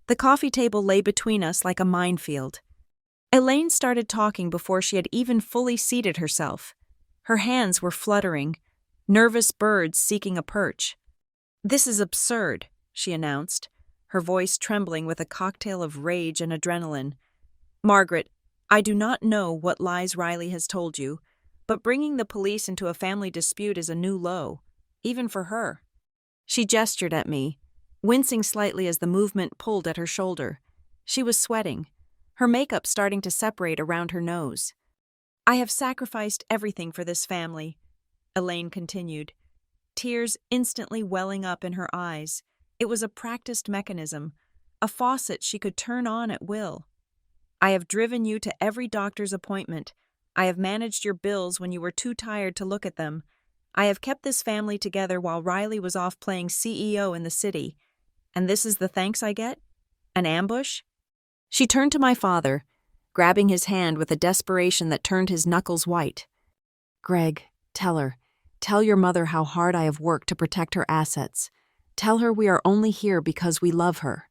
The coffee table lay between us like a minefield. Elaine started talking before she had even fully seated herself. Her hands were fluttering, nervous birds seeking a perch. "This is absurd," she announced, her voice trembling with a cocktail of rage and adrenaline. "Margaret, I do not know what lies Riley has told you, but bringing the police into a family dispute is a new low, even for her." She gestured at me, wincing slightly as the movement pulled at her shoulder. She was sweating, her makeup starting to separate around her nose. "I have sacrificed everything for this family," Elaine continued, tears instantly welling up in her eyes. It was a practiced mechanism, a faucet she could turn on at will. "I have driven you to every doctor's appointment. I have managed your bills when you were too tired to look at them. I have kept this family together while Riley was off playing CEO in the city. And this is the thanks I get? An ambush?" She turned to my father, grabbing his hand with a desperation that turned his knuckles white. "Greg, tell your mother how hard I have worked to protect her assets. Tell her we are only here because we love her."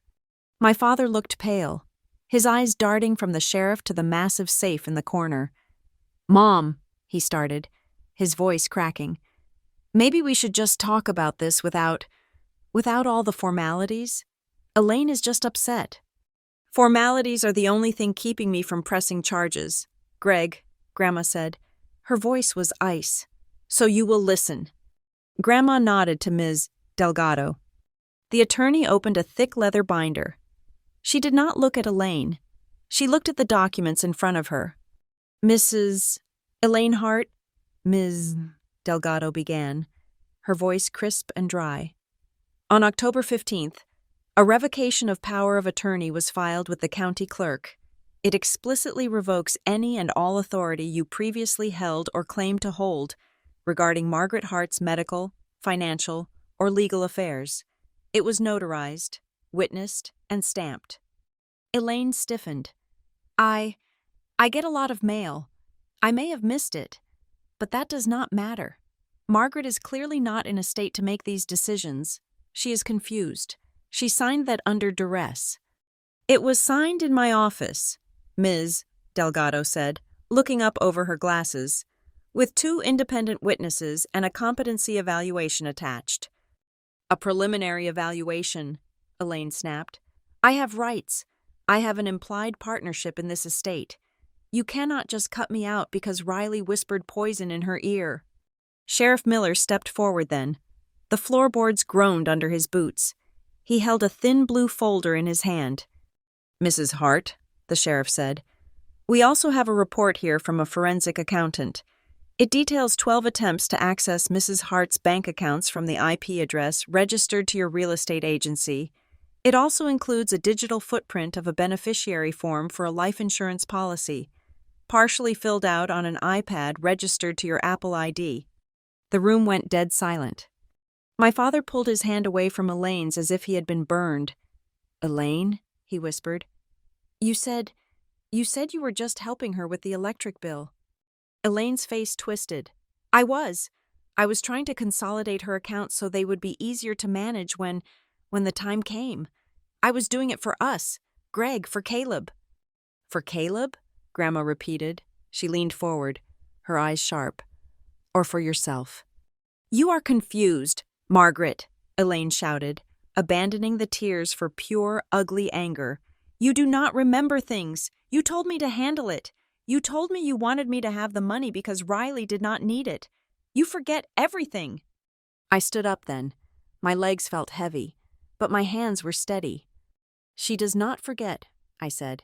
My father looked pale, his eyes darting from the sheriff to the massive safe in the corner. "Mom," he started, his voice cracking. "Maybe we should just talk about this without all the formalities. Elaine is just upset." "Formalities are the only thing keeping me from pressing charges, Greg," Grandma said. Her voice was ice. So you will listen." Grandma nodded to Ms. Delgado. The attorney opened a thick leather binder. She did not look at Elaine. She looked at the documents in front of her. "Mrs. Elaine Hart," Ms. Delgado began, her voice crisp and dry. "On October 15th, a revocation of power of attorney was filed with the county clerk. It explicitly revokes any and all authority you previously held or claimed to hold regarding Margaret Hart's medical, financial, or legal affairs. It was notarized, witnessed, and stamped." Elaine stiffened. I get a lot of mail. I may have missed it, but that does not matter. Margaret is clearly not in a state to make these decisions. She is confused. She signed that under duress." "It was signed in my office," Ms. Delgado said, looking up over her glasses, "with 2 independent witnesses and a competency evaluation attached." "A preliminary evaluation," Elaine snapped. "I have rights. I have an implied partnership in this estate. You cannot just cut me out because Riley whispered poison in her ear." Sheriff Miller stepped forward then. The floorboards groaned under his boots. He held a thin blue folder in his hand. "Mrs. Hart," the sheriff said, "we also have a report here from a forensic accountant. It details 12 attempts to access Mrs. Hart's bank accounts from the IP address registered to your real estate agency. It also includes a digital footprint of a beneficiary form for a life insurance policy, partially filled out on an iPad registered to your Apple ID." The room went dead silent. My father pulled his hand away from Elaine's as if he had been burned. "Elaine," he whispered, You said you were just helping her with the electric bill." Elaine's face twisted. I was trying to consolidate her accounts so they would be easier to manage when the time came. I was doing it for us, Greg, for Caleb." "For Caleb?" Grandma repeated. She leaned forward, her eyes sharp. "Or for yourself?" "You are confused, Margaret," Elaine shouted, abandoning the tears for pure, ugly anger. "You do not remember things. You told me to handle it. You told me you wanted me to have the money because Riley did not need it. You forget everything." I stood up then. My legs felt heavy, but my hands were steady. "She does not forget," I said,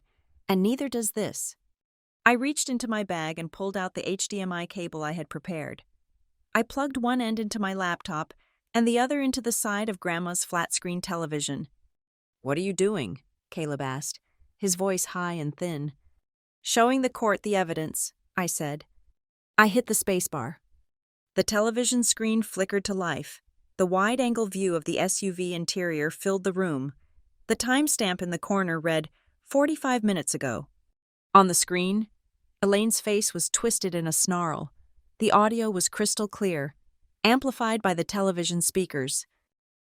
"and neither does this." I reached into my bag and pulled out the HDMI cable I had prepared. I plugged one end into my laptop and the other into the side of Grandma's flat-screen television. "What are you doing?" Caleb asked, his voice high and thin. "Showing the court the evidence," I said. I hit the spacebar. The television screen flickered to life. The wide-angle view of the SUV interior filled the room. The timestamp in the corner read 45 minutes ago. On the screen, Elaine's face was twisted in a snarl. The audio was crystal clear, amplified by the television speakers.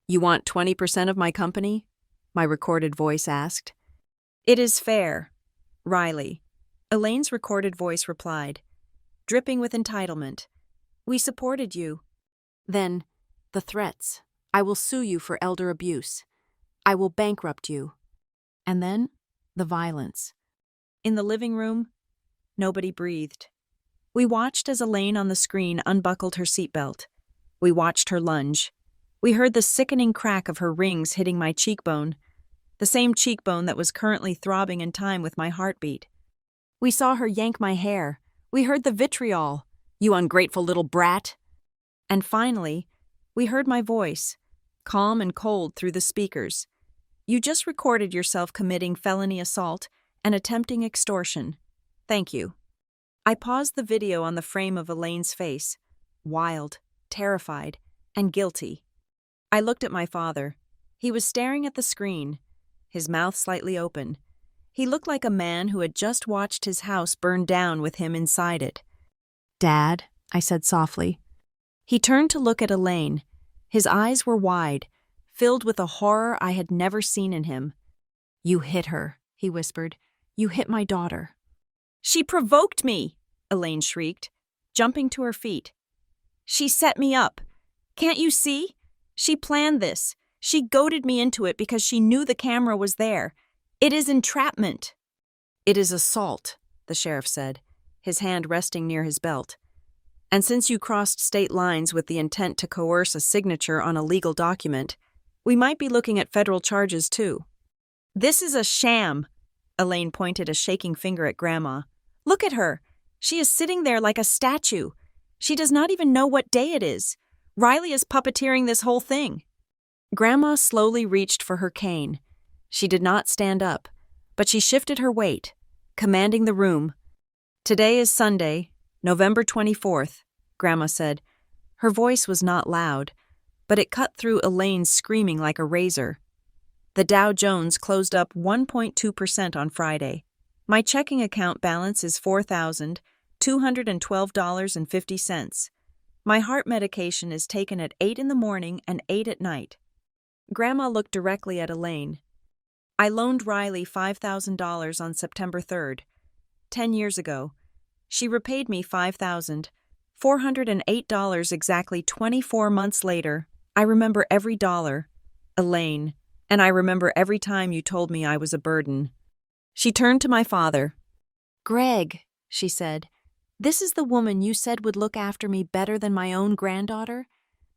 "You want 20% of my company?" my recorded voice asked. "It is fair, Riley," Elaine's recorded voice replied, dripping with entitlement. "We supported you." Then, the threats. "I will sue you for elder abuse. I will bankrupt you." And then, the violence. In the living room, nobody breathed. We watched as Elaine on the screen unbuckled her seatbelt. We watched her lunge. We heard the sickening crack of her rings hitting my cheekbone, the same cheekbone that was currently throbbing in time with my heartbeat. We saw her yank my hair. We heard the vitriol. "You ungrateful little brat." And finally, we heard my voice, calm and cold through the speakers. "You just recorded yourself committing felony assault and attempting extortion. Thank you." I paused the video on the frame of Elaine's face, wild, terrified, and guilty. I looked at my father. He was staring at the screen, his mouth slightly open. He looked like a man who had just watched his house burn down with him inside it. "Dad," I said softly. He turned to look at Elaine. His eyes were wide, filled with a horror I had never seen in him. "You hit her," he whispered. "You hit my daughter." "She provoked me!" Elaine shrieked, jumping to her feet. "She set me up. Can't you see? She planned this. She goaded me into it because she knew the camera was there. It is entrapment." "It is assault," the sheriff said, his hand resting near his belt. And since you crossed state lines with the intent to coerce a signature on a legal document, we might be looking at federal charges too. This is a sham, Elaine pointed a shaking finger at Grandma. Look at her. She is sitting there like a statue. She does not even know what day it is. Riley is puppeteering this whole thing. Grandma slowly reached for her cane. She did not stand up, but she shifted her weight, commanding the room. Today is Sunday, November 24th, Grandma said. Her voice was not loud, but it cut through Elaine's screaming like a razor. The Dow Jones closed up 1.2% on Friday. My checking account balance is $4,212.50. My heart medication is taken at 8 in the morning and 8 at night. Grandma looked directly at Elaine. I loaned Riley $5,000 on September 3rd. 10 years ago. She repaid me $5,408 exactly 24 months later. I remember every dollar, Elaine, and I remember every time you told me I was a burden. She turned to my father. Greg, she said, this is the woman you said would look after me better than my own granddaughter?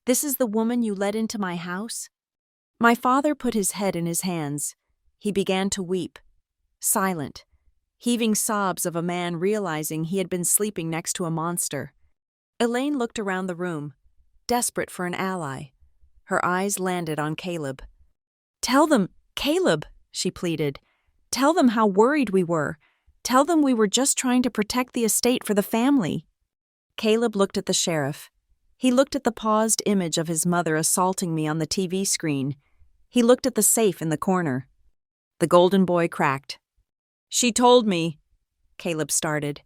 This is the woman you let into my house? My father put his head in his hands. He began to weep, silent, heaving sobs of a man realizing he had been sleeping next to a monster. Elaine looked around the room, desperate for an ally. Her eyes landed on Caleb. Tell them, Caleb, she pleaded. Tell them how worried we were. Tell them we were just trying to protect the estate for the family. Caleb looked at the sheriff. He looked at the paused image of his mother assaulting me on the TV screen. He looked at the safe in the corner. The golden boy cracked. She told me, Caleb started,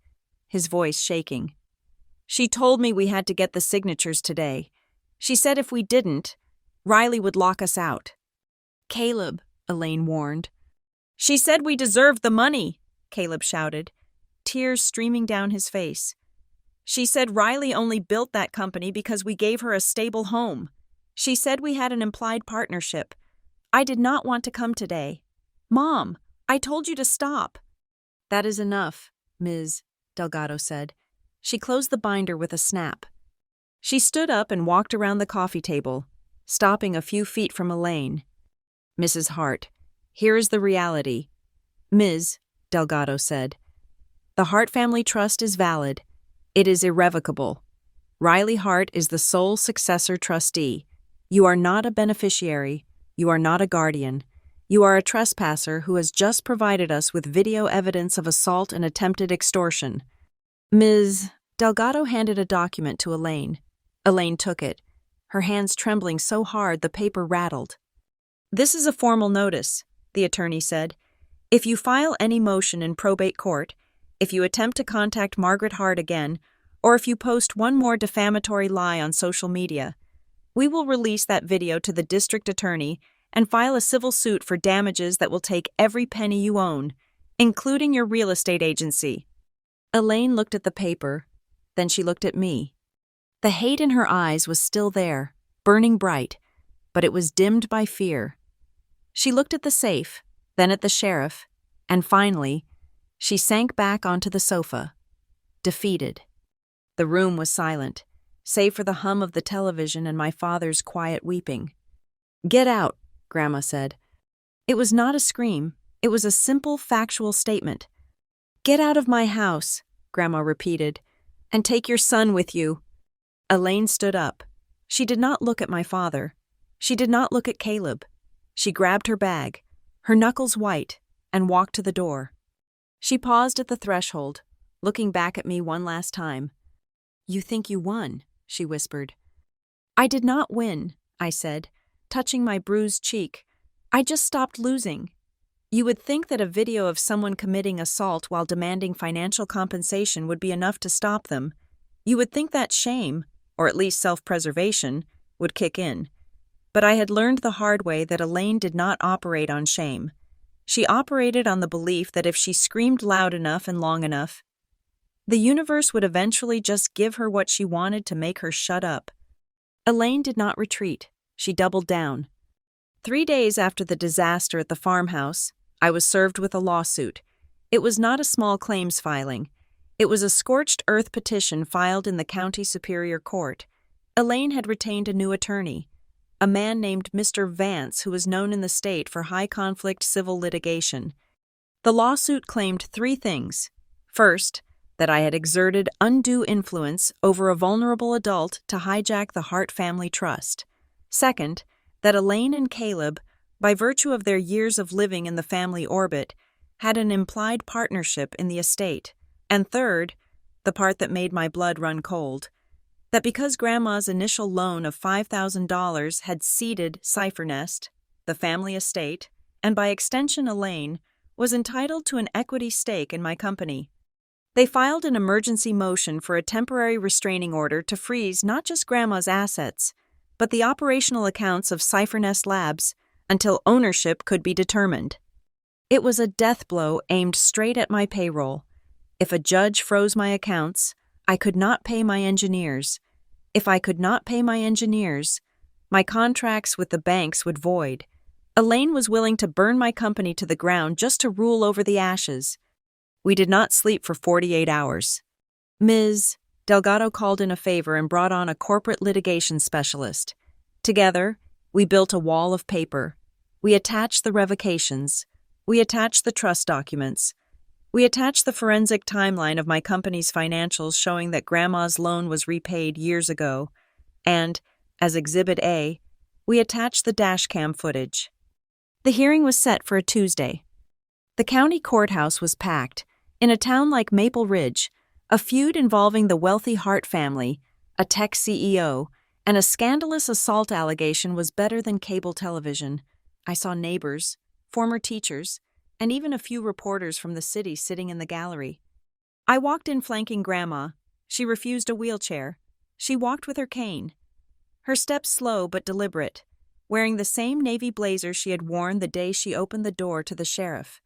his voice shaking. She told me we had to get the signatures today. She said if we didn't, Riley would lock us out. Caleb, Elaine warned. She said we deserved the money, Caleb shouted, tears streaming down his face. She said Riley only built that company because we gave her a stable home. She said we had an implied partnership. I did not want to come today. Mom, I told you to stop. That is enough, Ms. Delgado said. She closed the binder with a snap. She stood up and walked around the coffee table, stopping a few feet from Elaine. Mrs. Hart, here is the reality. Ms. Delgado said. The Hart family trust is valid. It is irrevocable. Riley Hart is the sole successor trustee. You are not a beneficiary. You are not a guardian. You are a trespasser who has just provided us with video evidence of assault and attempted extortion. Ms. Delgado handed a document to Elaine. Elaine took it, her hands trembling so hard the paper rattled. This is a formal notice, the attorney said. If you file any motion in probate court, if you attempt to contact Margaret Hart again, or if you post one more defamatory lie on social media, we will release that video to the district attorney and file a civil suit for damages that will take every penny you own, including your real estate agency. Elaine looked at the paper, then she looked at me. The hate in her eyes was still there, burning bright, but it was dimmed by fear. She looked at the safe, then at the sheriff, and finally, she sank back onto the sofa, defeated. The room was silent, save for the hum of the television and my father's quiet weeping. Get out, Grandma said. It was not a scream. It was a simple, factual statement. Get out of my house, Grandma repeated, and take your son with you. Elaine stood up. She did not look at my father. She did not look at Caleb. She grabbed her bag, her knuckles white, and walked to the door. She paused at the threshold, looking back at me one last time. You think you won, she whispered. I did not win, I said, touching my bruised cheek. I just stopped losing. You would think that a video of someone committing assault while demanding financial compensation would be enough to stop them. You would think that shame, or at least self-preservation, would kick in. But I had learned the hard way that Elaine did not operate on shame. She operated on the belief that if she screamed loud enough and long enough, the universe would eventually just give her what she wanted to make her shut up. Elaine did not retreat. She doubled down. 3 days after the disaster at the farmhouse, I was served with a lawsuit. It was not a small claims filing. It was a scorched earth petition filed in the county superior court. Elaine had retained a new attorney, a man named Mr. Vance, who was known in the state for high-conflict civil litigation. The lawsuit claimed three things. First, that I had exerted undue influence over a vulnerable adult to hijack the Hart family trust. Second, that Elaine and Caleb, by virtue of their years of living in the family orbit, had an implied partnership in the estate. And third, the part that made my blood run cold, that because Grandma's initial loan of $5,000 had seeded Cyphernest, the family estate, and by extension Elaine, was entitled to an equity stake in my company. They filed an emergency motion for a temporary restraining order to freeze not just Grandma's assets, but the operational accounts of Cyphernest Labs until ownership could be determined. It was a death blow aimed straight at my payroll. If a judge froze my accounts, I could not pay my engineers. If I could not pay my engineers, my contracts with the banks would void. Elaine was willing to burn my company to the ground just to rule over the ashes. We did not sleep for 48 hours. Ms. Delgado called in a favor and brought on a corporate litigation specialist. Together, we built a wall of paper. We attached the revocations. We attached the trust documents. We attached the forensic timeline of my company's financials showing that Grandma's loan was repaid years ago. And, as Exhibit A, we attached the dashcam footage. The hearing was set for a Tuesday. The county courthouse was packed. In a town like Maple Ridge, a feud involving the wealthy Hart family, a tech CEO, and a scandalous assault allegation was better than cable television. I saw neighbors, former teachers, and even a few reporters from the city sitting in the gallery. I walked in flanking Grandma. She refused a wheelchair. She walked with her cane. Her steps slow but deliberate, wearing the same navy blazer she had worn the day she opened the door to the sheriff.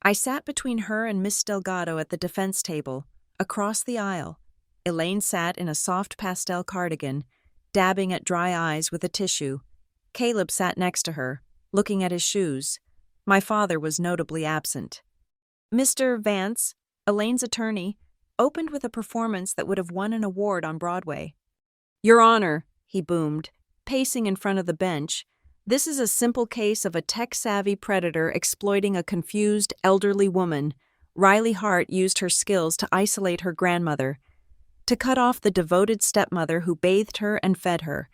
I sat between her and Miss Delgado at the defense table, across the aisle. Elaine sat in a soft pastel cardigan, dabbing at dry eyes with a tissue. Caleb sat next to her, looking at his shoes. My father was notably absent. Mr. Vance, Elaine's attorney, opened with a performance that would have won an award on Broadway. "Your Honor," he boomed, pacing in front of the bench, "this is a simple case of a tech-savvy predator exploiting a confused, elderly woman. Riley Hart used her skills to isolate her grandmother, to cut off the devoted stepmother who bathed her and fed her,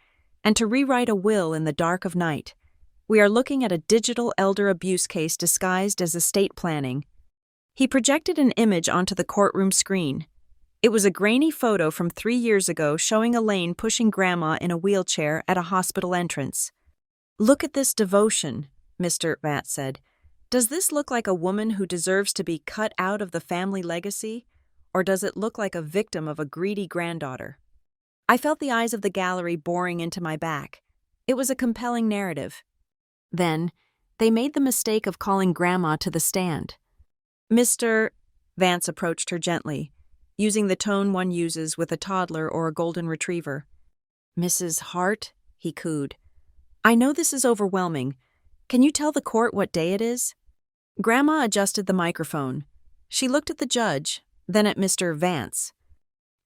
and to rewrite a will in the dark of night. We are looking at a digital elder abuse case disguised as estate planning." He projected an image onto the courtroom screen. It was a grainy photo from 3 years ago showing Elaine pushing Grandma in a wheelchair at a hospital entrance. "Look at this devotion," Mr. Vance said. "Does this look like a woman who deserves to be cut out of the family legacy, or does it look like a victim of a greedy granddaughter?" I felt the eyes of the gallery boring into my back. It was a compelling narrative. Then, they made the mistake of calling Grandma to the stand. "Mr. Vance approached her gently, using the tone one uses with a toddler or a golden retriever. "Mrs. Hart," he cooed, "I know this is overwhelming. Can you tell the court what day it is?" Grandma adjusted the microphone. She looked at the judge, then at Mr. Vance.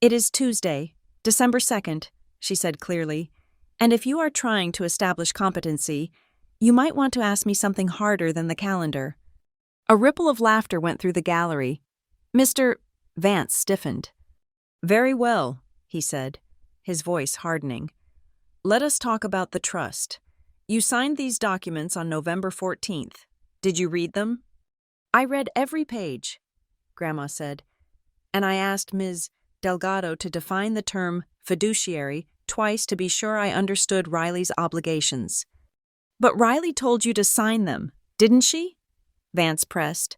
"It is Tuesday, December 2nd, she said clearly, "and if you are trying to establish competency, you might want to ask me something harder than the calendar." A ripple of laughter went through the gallery. Mr. Vance stiffened. "Very well," he said, his voice hardening. "Let us talk about the trust. You signed these documents on November 14th. Did you read them?" "I read every page," Grandma said, "and I asked Ms. Delgado to define the term fiduciary twice to be sure I understood Riley's obligations." "But Riley told you to sign them, didn't she?" Vance pressed.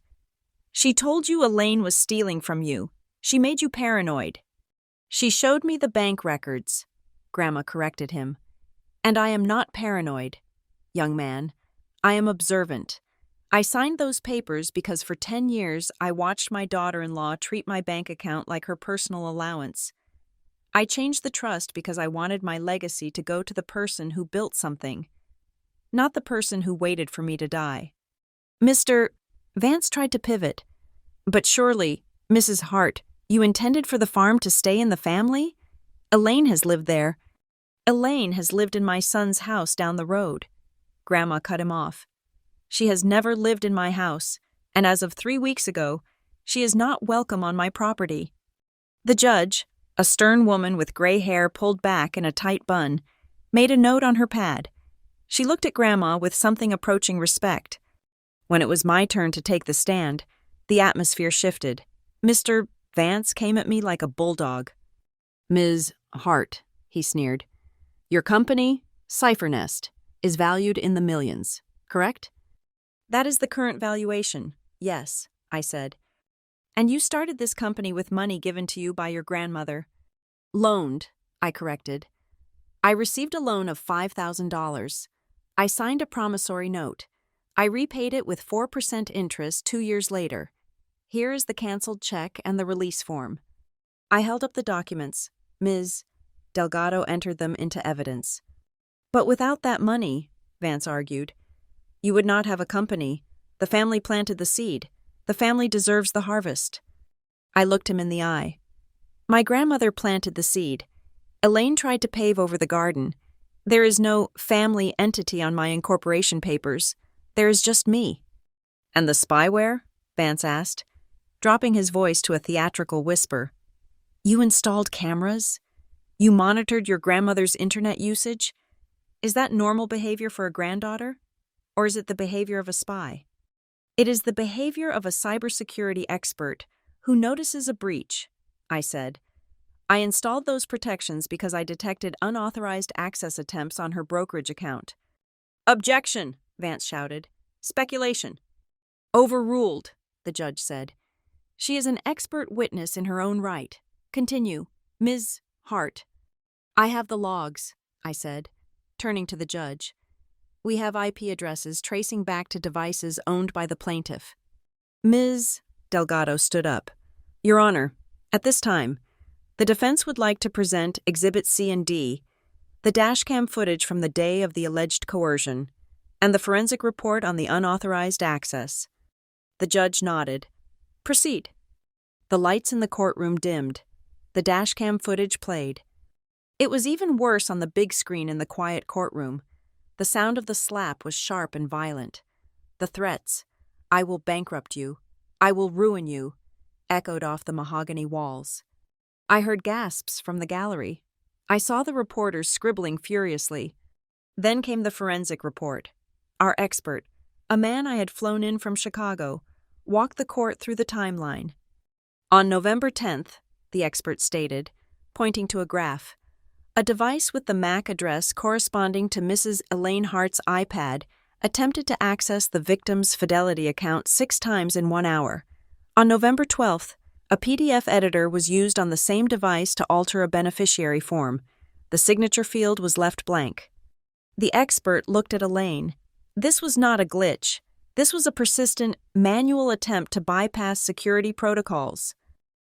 "She told you Elaine was stealing from you. She made you paranoid." "She showed me the bank records," Grandma corrected him. "And I am not paranoid, young man. I am observant. I signed those papers because for 10 years I watched my daughter-in-law treat my bank account like her personal allowance. I changed the trust because I wanted my legacy to go to the person who built something, not the person who waited for me to die." Mr. Vance tried to pivot. "But surely, Mrs. Hart, You intended for the farm to stay in the family? Elaine has lived there. Elaine has lived in my son's house down the road. Grandma cut him off. She has never lived in my house, and as of 3 weeks ago, she is not welcome on my property. The judge, a stern woman with gray hair pulled back in a tight bun, made a note on her pad. She looked at Grandma with something approaching respect. When it was my turn to take the stand, the atmosphere shifted. Mr. Vance came at me like a bulldog. "Ms. Hart," he sneered, "your company, Cipher Nest, is valued in the millions, correct?" "That is the current valuation, yes," I said. "And you started this company with money given to you by your grandmother." "Loaned," I corrected. "I received a loan of $5,000. I signed a promissory note. I repaid it with 4% interest 2 years later. Here is the canceled check and the release form." I held up the documents. Ms. Delgado entered them into evidence. "But without that money," Vance argued, "you would not have a company. The family planted the seed. The family deserves the harvest." I looked him in the eye. "My grandmother planted the seed. Elaine tried to pave over the garden. There is no family entity on my incorporation papers. There is just me." "And the spyware?" Vance asked, dropping his voice to a theatrical whisper. "You installed cameras? You monitored your grandmother's internet usage? Is that normal behavior for a granddaughter? Or is it the behavior of a spy?" "It is the behavior of a cybersecurity expert who notices a breach," I said. "I installed those protections because I detected unauthorized access attempts on her brokerage account." "Objection!" Vance shouted. "Speculation." "Overruled," the judge said. "She is an expert witness in her own right. Continue, Ms. Hart." "I have the logs," I said, turning to the judge. "We have IP addresses tracing back to devices owned by the plaintiff." Ms. Delgado stood up. "Your Honor, at this time, the defense would like to present Exhibit C and D, the dashcam footage from the day of the alleged coercion, and the forensic report on the unauthorized access." The judge nodded. "Proceed." The lights in the courtroom dimmed. The dashcam footage played. It was even worse on the big screen in the quiet courtroom. The sound of the slap was sharp and violent. The threats, "I will bankrupt you," "I will ruin you," echoed off the mahogany walls. I heard gasps from the gallery. I saw the reporters scribbling furiously. Then came the forensic report. Our expert, a man I had flown in from Chicago, walked the court through the timeline. "On November 10th, the expert stated, pointing to a graph, "a device with the MAC address corresponding to Mrs. Elaine Hart's iPad attempted to access the victim's Fidelity account 6 times in 1 hour. On November 12th, a PDF editor was used on the same device to alter a beneficiary form. The signature field was left blank." The expert looked at Elaine. This was not a glitch. This was a persistent, manual attempt to bypass security protocols.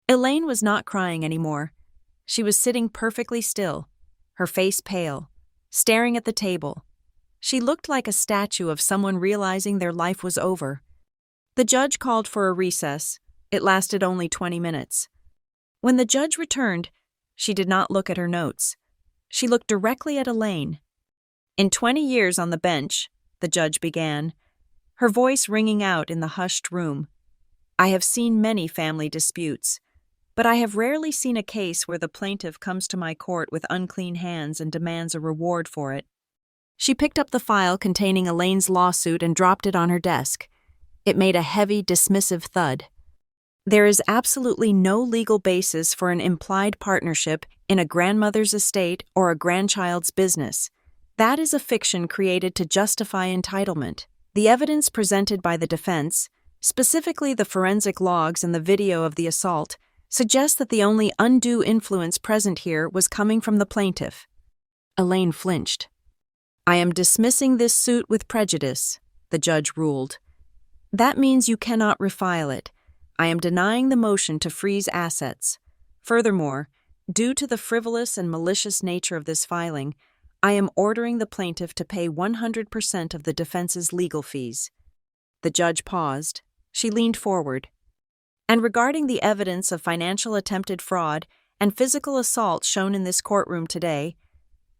Elaine was not crying anymore. She was sitting perfectly still, her face pale, staring at the table. She looked like a statue of someone realizing their life was over. The judge called for a recess. It lasted only 20 minutes. When the judge returned, she did not look at her notes. She looked directly at Elaine. "In 20 years on the bench," the judge began, her voice ringing out in the hushed room, "I have seen many family disputes, but I have rarely seen a case where the plaintiff comes to my court with unclean hands and demands a reward for it." She picked up the file containing Elaine's lawsuit and dropped it on her desk. It made a heavy, dismissive thud. "There is absolutely no legal basis for an implied partnership in a grandmother's estate or a grandchild's business. That is a fiction created to justify entitlement. The evidence presented by the defense, specifically the forensic logs and the video of the assault, suggests that the only undue influence present here was coming from the plaintiff." Elaine flinched. "I am dismissing this suit with prejudice," the judge ruled. "That means you cannot refile it. I am denying the motion to freeze assets. Furthermore, due to the frivolous and malicious nature of this filing, I am ordering the plaintiff to pay 100% of the defense's legal fees." The judge paused. She leaned forward. And regarding the evidence of financial attempted fraud and physical assault shown in this courtroom today,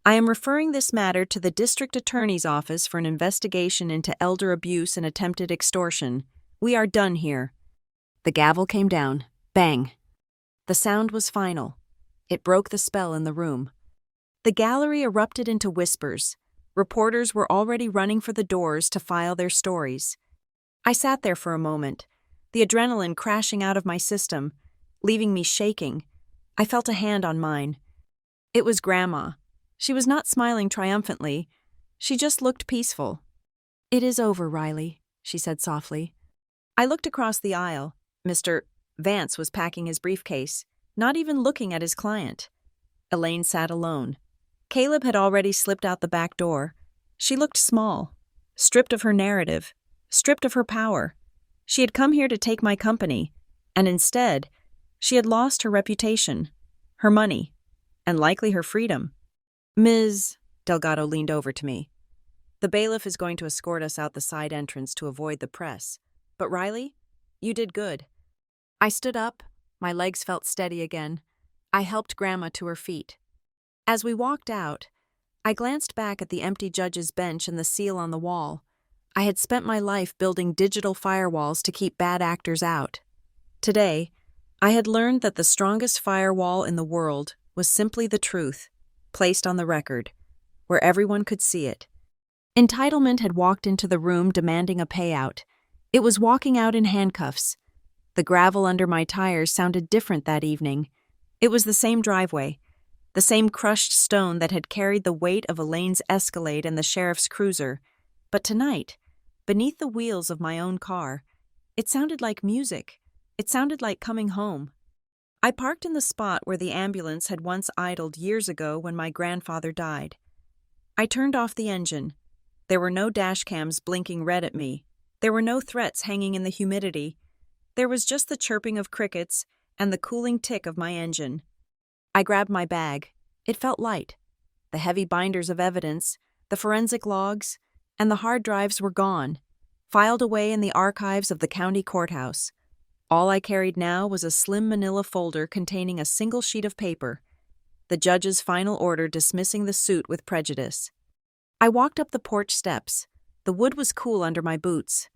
I am referring this matter to the District Attorney's Office for an investigation into elder abuse and attempted extortion. We are done here." The gavel came down. Bang. The sound was final. It broke the spell in the room. The gallery erupted into whispers. Reporters were already running for the doors to file their stories. I sat there for a moment, the adrenaline crashing out of my system, leaving me shaking. I felt a hand on mine. It was Grandma. She was not smiling triumphantly. She just looked peaceful. "It is over, Riley," she said softly. I looked across the aisle. Mr. Vance was packing his briefcase, not even looking at his client. Elaine sat alone. Caleb had already slipped out the back door. She looked small, stripped of her narrative, stripped of her power. She had come here to take my company, and instead, she had lost her reputation, her money, and likely her freedom. "Ms. Delgado leaned over to me. "The bailiff is going to escort us out the side entrance to avoid the press. But Riley, you did good." I stood up. My legs felt steady again. I helped Grandma to her feet. As we walked out, I glanced back at the empty judge's bench and the seal on the wall. I had spent my life building digital firewalls to keep bad actors out. Today, I had learned that the strongest firewall in the world was simply the truth, placed on the record, where everyone could see it. Entitlement had walked into the room demanding a payout. It was walking out in handcuffs. The gravel under my tires sounded different that evening. It was the same driveway, the same crushed stone that had carried the weight of Elaine's Escalade and the sheriff's cruiser. But tonight, beneath the wheels of my own car, it sounded like music. It sounded like coming home. I parked in the spot where the ambulance had once idled years ago when my grandfather died. I turned off the engine. There were no dash cams blinking red at me. There were no threats hanging in the humidity. There was just the chirping of crickets and the cooling tick of my engine. I grabbed my bag. It felt light. The heavy binders of evidence, the forensic logs, and the hard drives were gone, filed away in the archives of the county courthouse. All I carried now was a slim manila folder containing a single sheet of paper, the judge's final order dismissing the suit with prejudice. I walked up the porch steps. The wood was cool under my boots.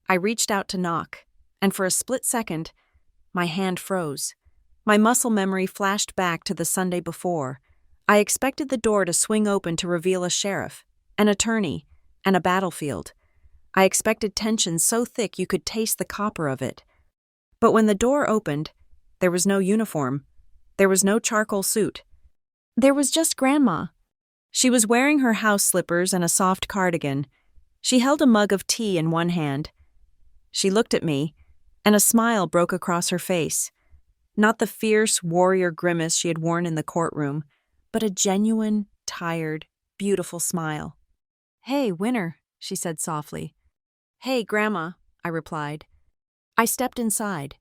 I reached out to knock, and for a split second, my hand froze. My muscle memory flashed back to the Sunday before. I expected the door to swing open to reveal a sheriff, an attorney, and a battlefield. I expected tension so thick you could taste the copper of it. But when the door opened, there was no uniform. There was no charcoal suit. There was just Grandma. She was wearing her house slippers and a soft cardigan. She held a mug of tea in one hand. She looked at me, and a smile broke across her face. Not the fierce warrior grimace she had worn in the courtroom, but a genuine, tired, beautiful smile. "Hey, Winner," she said softly. "Hey, Grandma," I replied. I stepped inside.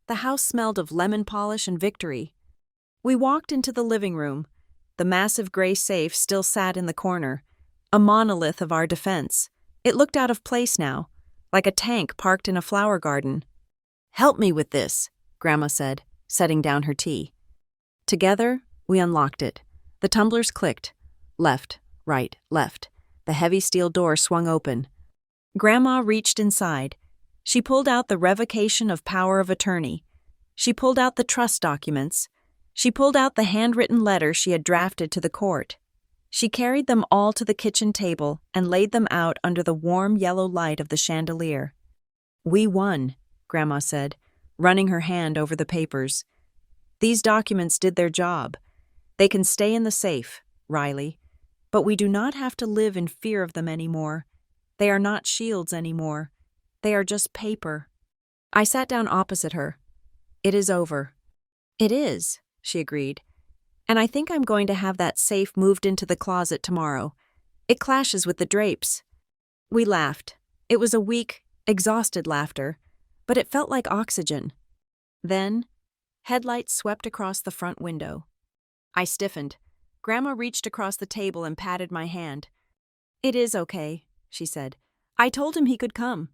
The house smelled of lemon polish and victory. We walked into the living room. The massive gray safe still sat in the corner, a monolith of our defense. It looked out of place now, like a tank parked in a flower garden. "Help me with this," Grandma said, setting down her tea. Together, we unlocked it. The tumblers clicked. Left, right, left. The heavy steel door swung open. Grandma reached inside. She pulled out the revocation of power of attorney. She pulled out the trust documents. She pulled out the handwritten letter she had drafted to the court. She carried them all to the kitchen table and laid them out under the warm yellow light of the chandelier. "We won," Grandma said, running her hand over the papers. "These documents did their job. They can stay in the safe, Riley. But we do not have to live in fear of them anymore. They are not shields anymore. They are just paper." I sat down opposite her. "It is over." "It is," she agreed. "And I think I'm going to have that safe moved into the closet tomorrow. It clashes with the drapes." We laughed. It was a weak, exhausted laughter, but it felt like oxygen. Then, headlights swept across the front window. I stiffened. Grandma reached across the table and patted my hand. "It is okay," she said. "I told him he could come."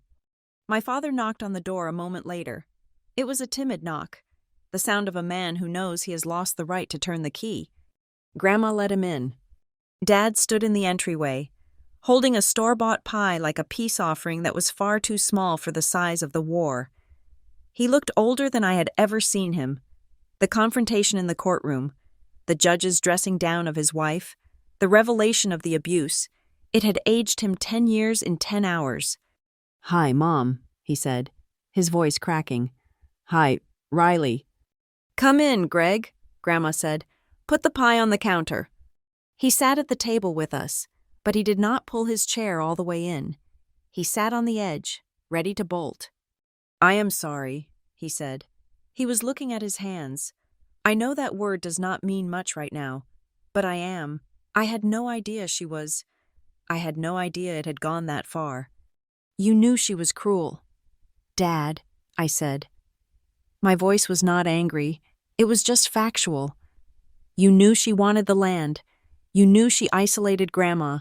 My father knocked on the door a moment later. It was a timid knock, the sound of a man who knows he has lost the right to turn the key. Grandma let him in. Dad stood in the entryway, holding a store-bought pie like a peace offering that was far too small for the size of the war. He looked older than I had ever seen him. The confrontation in the courtroom, the judge's dressing down of his wife, the revelation of the abuse, it had aged him 10 years in 10 hours. "Hi, Mom," he said, his voice cracking. "Hi, Riley." "Come in, Greg," Grandma said. "Put the pie on the counter." He sat at the table with us, but he did not pull his chair all the way in. He sat on the edge, ready to bolt. "I am sorry," he said. He was looking at his hands. "I know that word does not mean much right now, but I am. I had no idea it had gone that far. You knew she was cruel." "Dad," I said. My voice was not angry. It was just factual. "You knew she wanted the land. You knew she isolated Grandma.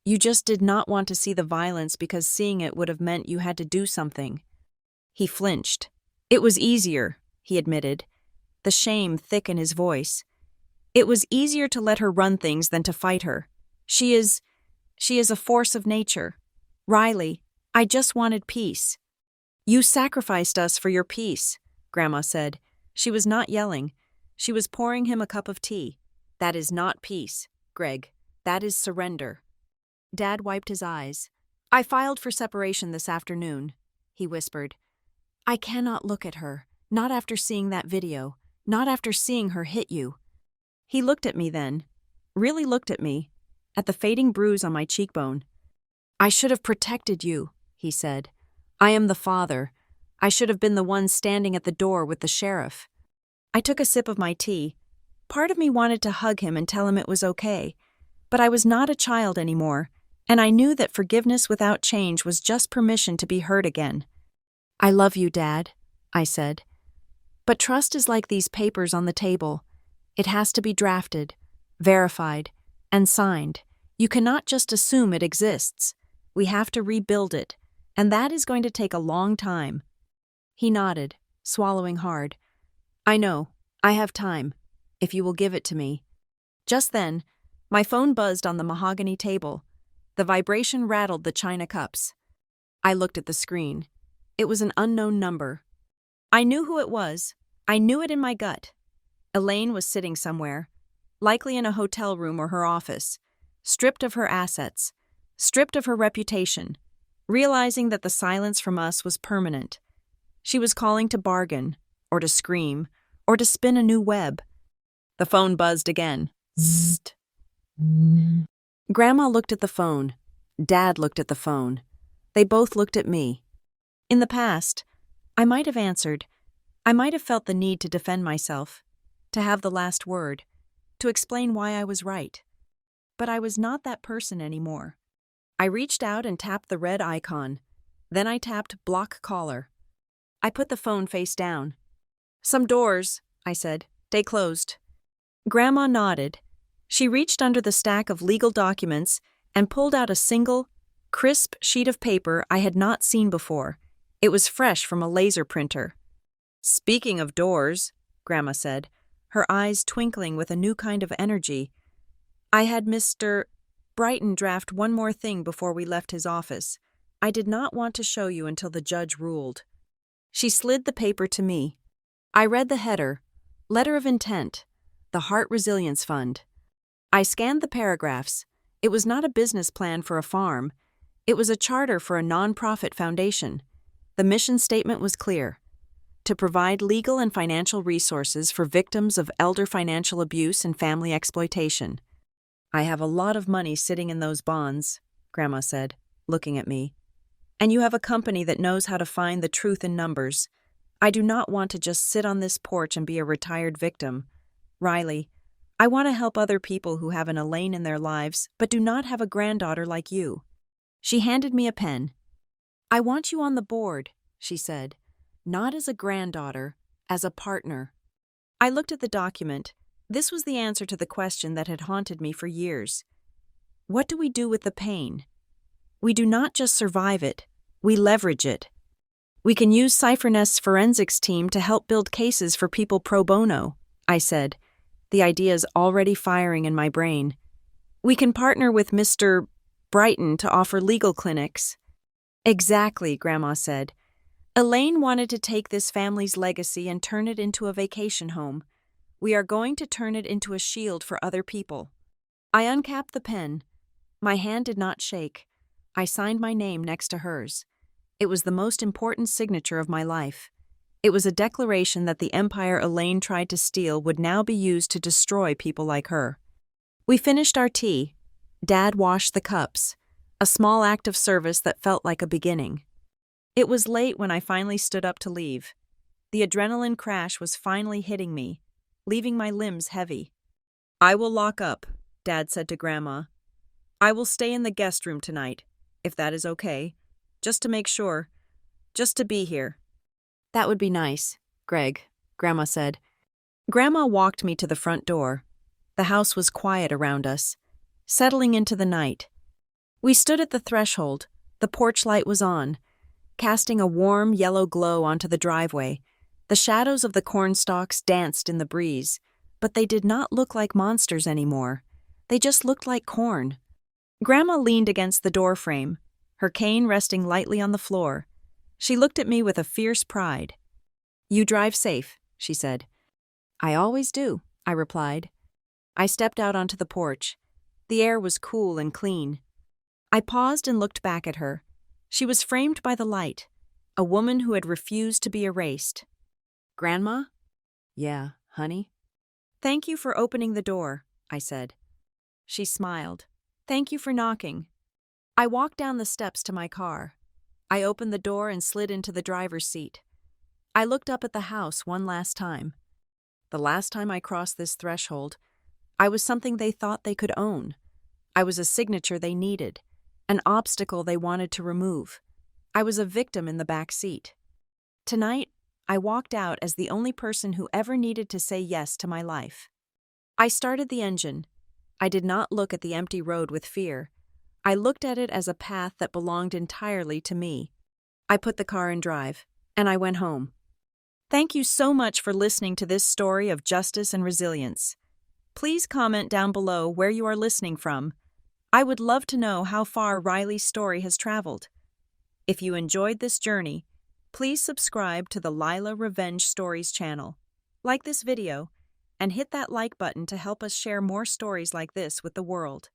You just did not want to see the violence because seeing it would have meant you had to do something." He flinched. "It was easier," he admitted, the shame thick in his voice. "It was easier to let her run things than to fight her. She is a force of nature. Riley, I just wanted peace." "You sacrificed us for your peace," Grandma said. She was not yelling. She was pouring him a cup of tea. "That is not peace, Greg. That is surrender." Dad wiped his eyes. "I filed for separation this afternoon," he whispered. "I cannot look at her, not after seeing that video, not after seeing her hit you." He looked at me then, really looked at me, at the fading bruise on my cheekbone. "I should have protected you," he said. "I am the father. I should have been the one standing at the door with the sheriff." I took a sip of my tea. Part of me wanted to hug him and tell him it was okay, but I was not a child anymore, and I knew that forgiveness without change was just permission to be hurt again. "I love you, Dad," I said. "But trust is like these papers on the table. It has to be drafted, verified, and signed. You cannot just assume it exists. We have to rebuild it, and that is going to take a long time." He nodded, swallowing hard. "I know. I have time, if you will give it to me." Just then, my phone buzzed on the mahogany table. The vibration rattled the china cups. I looked at the screen. It was an unknown number. I knew who it was. I knew it in my gut. Elaine was sitting somewhere, likely in a hotel room or her office, stripped of her assets, stripped of her reputation, realizing that the silence from us was permanent. She was calling to bargain, or to scream, or to spin a new web. The phone buzzed again. Zzzt. Grandma looked at the phone. Dad looked at the phone. They both looked at me. In the past, I might have answered. I might have felt the need to defend myself, to have the last word, to explain why I was right. But I was not that person anymore. I reached out and tapped the red icon. Then I tapped block caller. I put the phone face down. "Some doors," I said. "They closed." Grandma nodded. She reached under the stack of legal documents and pulled out a single, crisp sheet of paper I had not seen before. It was fresh from a laser printer. "Speaking of doors," Grandma said, her eyes twinkling with a new kind of energy, "I had Mr. Brighton draft one more thing before we left his office. I did not want to show you until the judge ruled." She slid the paper to me. I read the header, Letter of Intent, the Heart Resilience Fund. I scanned the paragraphs. It was not a business plan for a farm. It was a charter for a nonprofit foundation. The mission statement was clear: to provide legal and financial resources for victims of elder financial abuse and family exploitation. "I have a lot of money sitting in those bonds," Grandma said, looking at me. "And you have a company that knows how to find the truth in numbers. I do not want to just sit on this porch and be a retired victim. Riley, I want to help other people who have an Elaine in their lives but do not have a granddaughter like you." She handed me a pen. "I want you on the board," she said, "not as a granddaughter, as a partner." I looked at the document. This was the answer to the question that had haunted me for years. What do we do with the pain? We do not just survive it, we leverage it. We can use Cyphernest's forensics team to help build cases for people pro bono, I said, the ideas already firing in my brain. We can partner with Mr. Brighton to offer legal clinics. Exactly, Grandma said. Elaine wanted to take this family's legacy and turn it into a vacation home. We are going to turn it into a shield for other people. I uncapped the pen. My hand did not shake. I signed my name next to hers. It was the most important signature of my life. It was a declaration that the empire Elaine tried to steal would now be used to destroy people like her. We finished our tea. Dad washed the cups, a small act of service that felt like a beginning. It was late when I finally stood up to leave. The adrenaline crash was finally hitting me, leaving my limbs heavy. I will lock up, Dad said to Grandma. I will stay in the guest room tonight, if that is okay, just to make sure, just to be here. That would be nice, Greg, Grandma said. Grandma walked me to the front door. The house was quiet around us, settling into the night. We stood at the threshold. The porch light was on, casting a warm yellow glow onto the driveway. The shadows of the cornstalks danced in the breeze, but they did not look like monsters anymore. They just looked like corn. Grandma leaned against the doorframe, her cane resting lightly on the floor. She looked at me with a fierce pride. You drive safe, she said. I always do, I replied. I stepped out onto the porch. The air was cool and clean. I paused and looked back at her. She was framed by the light, a woman who had refused to be erased. Grandma? Yeah, honey? Thank you for opening the door, I said. She smiled. Thank you for knocking. I walked down the steps to my car. I opened the door and slid into the driver's seat. I looked up at the house one last time. The last time I crossed this threshold, I was something they thought they could own. I was a signature they needed, an obstacle they wanted to remove. I was a victim in the back seat. Tonight, I walked out as the only person who ever needed to say yes to my life. I started the engine. I did not look at the empty road with fear. I looked at it as a path that belonged entirely to me. I put the car in drive, and I went home. Thank you so much for listening to this story of justice and resilience. Please comment down below where you are listening from. I would love to know how far Riley's story has traveled. If you enjoyed this journey, please subscribe to the Lila Revenge Stories channel. Like this video, and hit that like button to help us share more stories like this with the world.